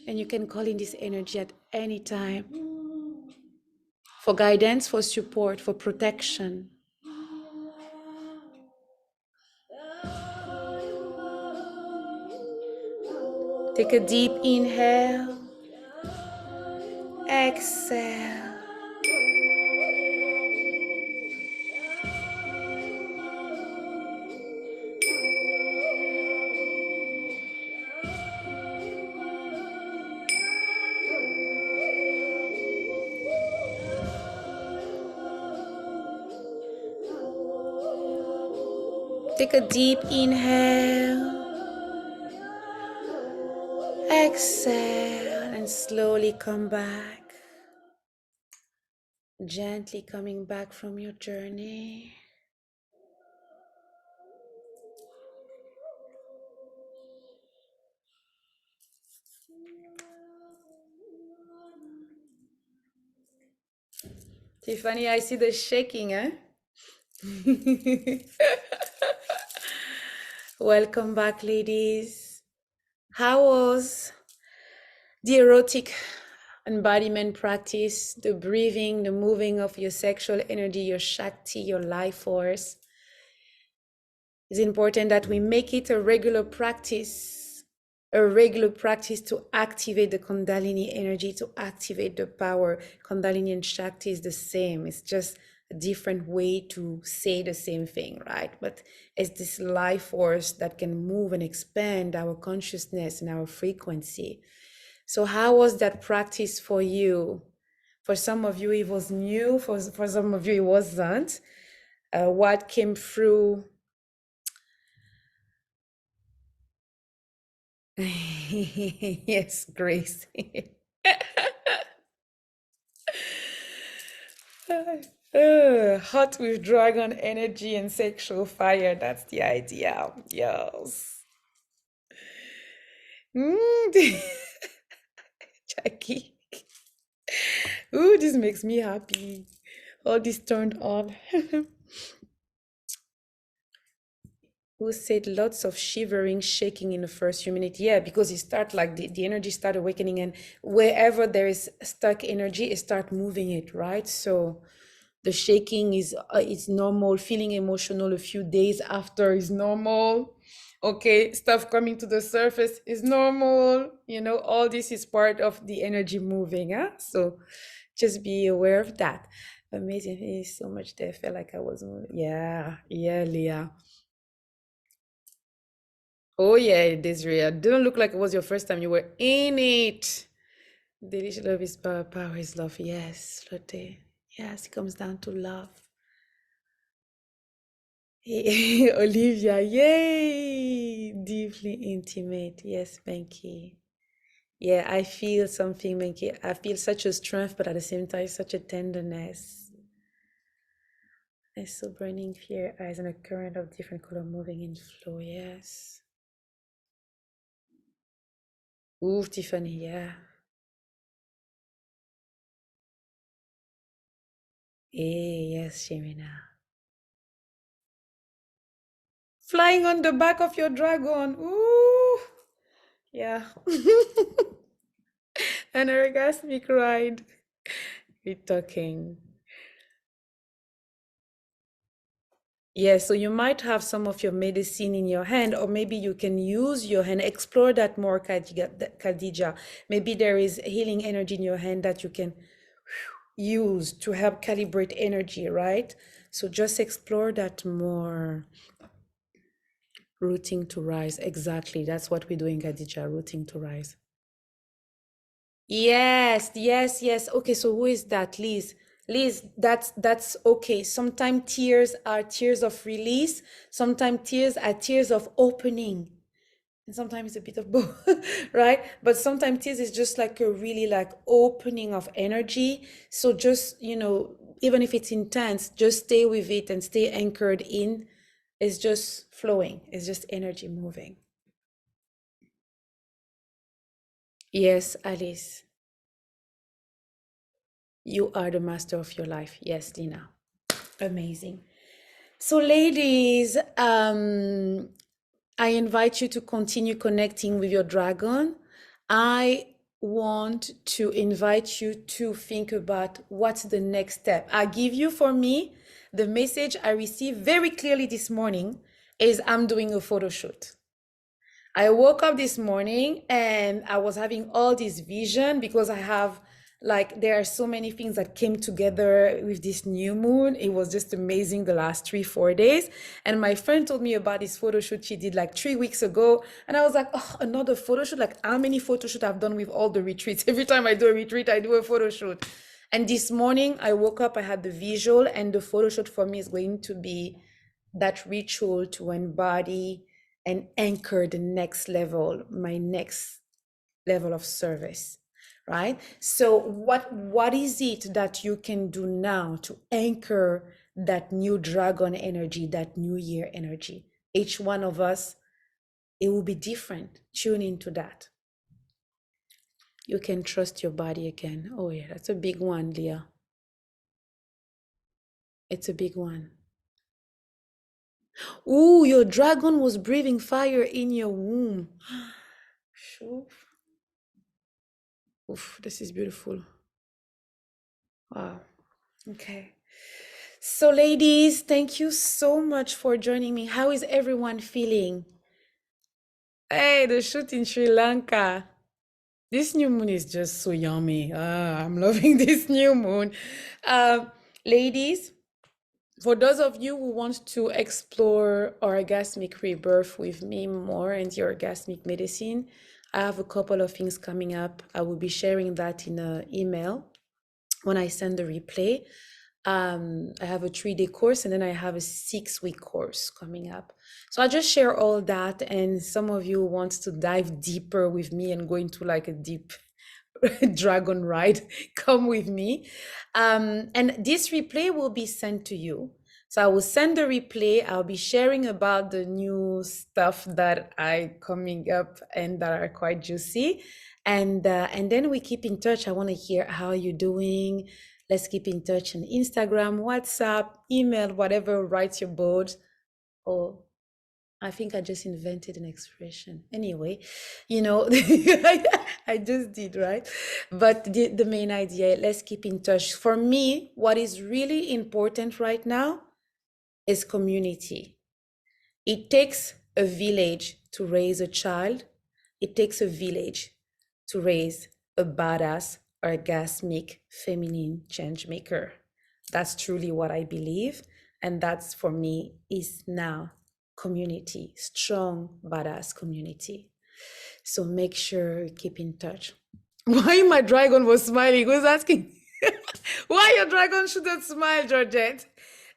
And you can call in this energy at any time for guidance, for support, for protection. Take a deep inhale, exhale. Take a deep inhale, exhale, and slowly come back. Gently coming back from your journey. Tiffany, I see the shaking, eh? Welcome back, ladies. How was the erotic embodiment practice, the breathing, the moving of your sexual energy, your Shakti, your life force? It's important that we make it a regular practice to activate the Kundalini energy, to activate the power. Kundalini and Shakti is the same. It's just a different way to say the same thing, right? But it's this life force that can move and expand our consciousness and our frequency. So how was that practice for you? For some of you, it was new. For some of you, it wasn't. What came through? Yes, Grace. Hot with dragon energy and sexual fire. That's the idea. Yes. Jackie. Ooh, this makes me happy. All this turned on. Who said lots of shivering, shaking in the first few minutes? Yeah, because it start like the energy start awakening, and wherever there is stuck energy, it start moving it, right? So The shaking is it's normal. Feeling emotional a few days after is normal. Okay, stuff coming to the surface is normal. You know, all this is part of the energy moving, huh? So just be aware of that. Amazing. Thank you so much there. I felt like I was moving. Yeah, yeah, Leah. Oh yeah, Desiree. Didn't look like it was your first time. You were in it. Delicious love is power. Power is love. Yes, Lotte. Yes, it comes down to love. Olivia, yay! Deeply intimate. Yes, Benki. Yeah, I feel something, Benki. I feel such a strength, but at the same time, such a tenderness. I saw burning fear eyes and a current of different color moving in flow. Yes. Ooh, Tiffany, yeah. Yes, Shemina. Flying on the back of your dragon. Ooh, yeah. An orgasmic ride. We're talking. Yeah, so you might have some of your medicine in your hand, or maybe you can use your hand. Explore that more, Khadija. Maybe there is healing energy in your hand that you can use to help calibrate energy, right? So just explore that more. Rooting to rise. Exactly. That's what we're doing, Khadija, rooting to rise. Yes, yes, yes. Okay, so who is that? Liz. Liz, that's okay. Sometimes tears are tears of release. Sometimes tears are tears of opening. And sometimes it's a bit of both, right? But sometimes tears is just like a really like opening of energy. So just, even if it's intense, just stay with it and stay anchored in. It's just flowing. It's just energy moving. Yes, Alice. You are the master of your life. Yes, Dina. Amazing. So, ladies, I invite you to continue connecting with your dragon. I want to invite you to think about what's the next step. I give you, for me, the message I received very clearly this morning is I'm doing a photo shoot. I woke up this morning and I was having all this vision because I have like there are so many things that came together with this new moon. It was just amazing the last 3 4 days. And my friend told me about this photo shoot she did like 3 weeks ago. And I was like, oh, another photo shoot. Like how many photo shoot I've done with all the retreats. Every time I do a retreat, I do a photo shoot. And this morning I woke up, I had the visual, and the photo shoot for me is going to be that ritual to embody and anchor the next level, my next level of service, right? So what is it that you can do now to anchor that new dragon energy, that new year energy? Each one of us, it will be different. Tune into that. You can trust your body again. Oh yeah, that's a big one, Leah. It's a big one. Ooh, your dragon was breathing fire in your womb. Oof, this is beautiful. Wow. Okay. So, ladies, thank you so much for joining me. How is everyone feeling? Hey, the shoot in Sri Lanka. This new moon is just so yummy. I'm loving this new moon. Ladies, for those of you who want to explore orgasmic rebirth with me more and the orgasmic medicine, I have a couple of things coming up. I will be sharing that in an email when I send the replay. I have a 3-day course and then I have a 6-week course coming up. So I just share all that, and some of you want to dive deeper with me and go into like a deep dragon ride, come with me. And this replay will be sent to you. So I will send the replay. I'll be sharing about the new stuff that I coming up and that are quite juicy. And then we keep in touch. I want to hear how you're doing. Let's keep in touch on Instagram, WhatsApp, email, whatever, write your board. Or I think I just invented an expression. Anyway, you know, I just did, right? But the main idea, let's keep in touch. For me, what is really important right now is community. It takes a village to raise a child. It takes a village to raise a badass, orgasmic, feminine change maker. That's truly what I believe. And that's for me is now community, strong, badass community. So make sure you keep in touch. Why my dragon was smiling? Who's asking? Why your dragon shouldn't smile, Georgette?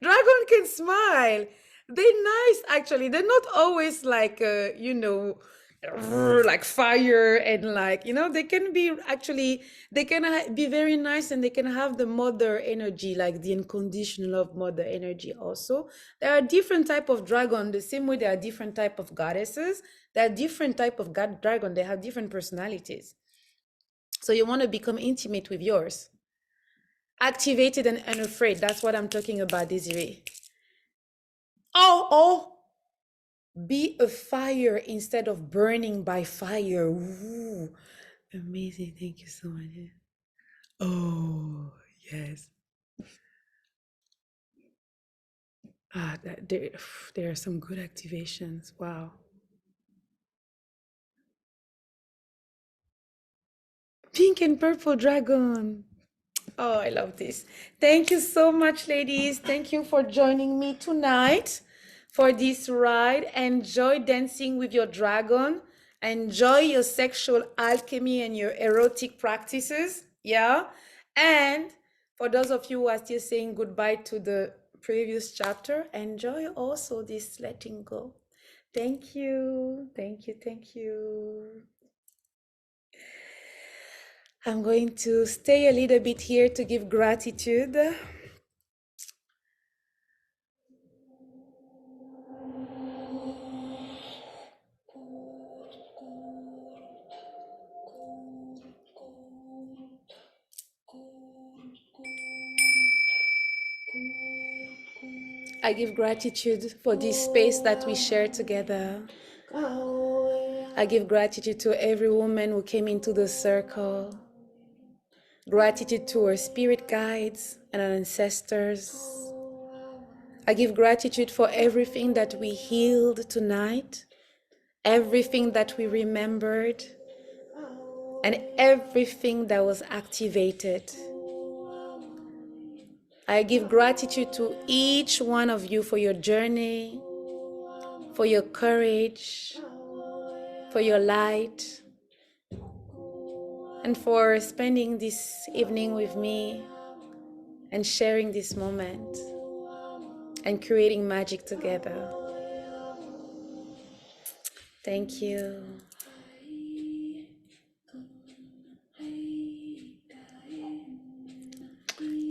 Dragon can smile. They're nice, actually. They're not always like, like fire and like, they can be actually, they can be very nice and they can have the mother energy, like the unconditional love mother energy also. There are different type of dragon, the same way there are different type of goddesses. There are different type of dragon. They have different personalities. So you want to become intimate with yours. Activated and unafraid. That's what I'm talking about, Desiree. Oh, be a fire instead of burning by fire. Ooh, amazing. Thank you so much. Oh, yes. There are some good activations. Wow. Pink and purple dragon. Oh, I love this. Thank you so much, ladies. Thank you for joining me tonight for this ride. Enjoy dancing with your dragon. Enjoy your sexual alchemy and your erotic practices. Yeah. And for those of you who are still saying goodbye to the previous chapter, enjoy also this letting go. Thank you. Thank you. Thank you. I'm going to stay a little bit here to give gratitude. I give gratitude for this space that we share together. I give gratitude to every woman who came into the circle. Gratitude to our spirit guides and our ancestors. I give gratitude for everything that we healed tonight, everything that we remembered, and everything that was activated. I give gratitude to each one of you for your journey, for your courage, for your light, and for spending this evening with me and sharing this moment and creating magic together. Thank you.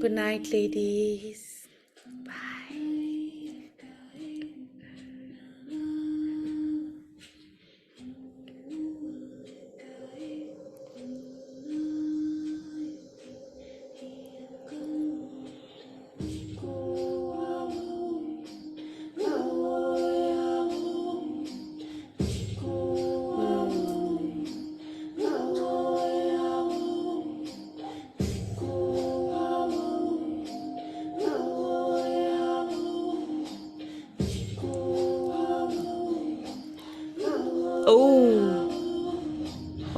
Good night, ladies. Bye.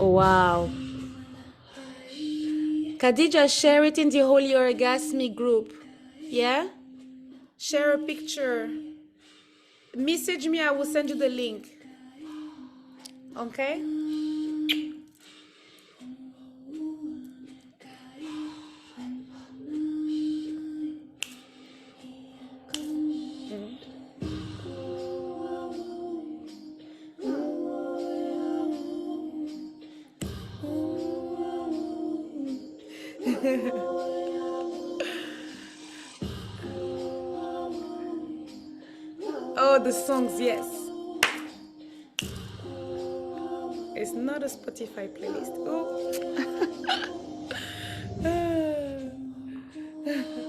Oh, wow. Khadija, share it in the Holy Orgasmic group. Yeah? Share a picture. Message me, I will send you the link. Okay? Oh, the songs, yes. It's not a Spotify playlist. Oh.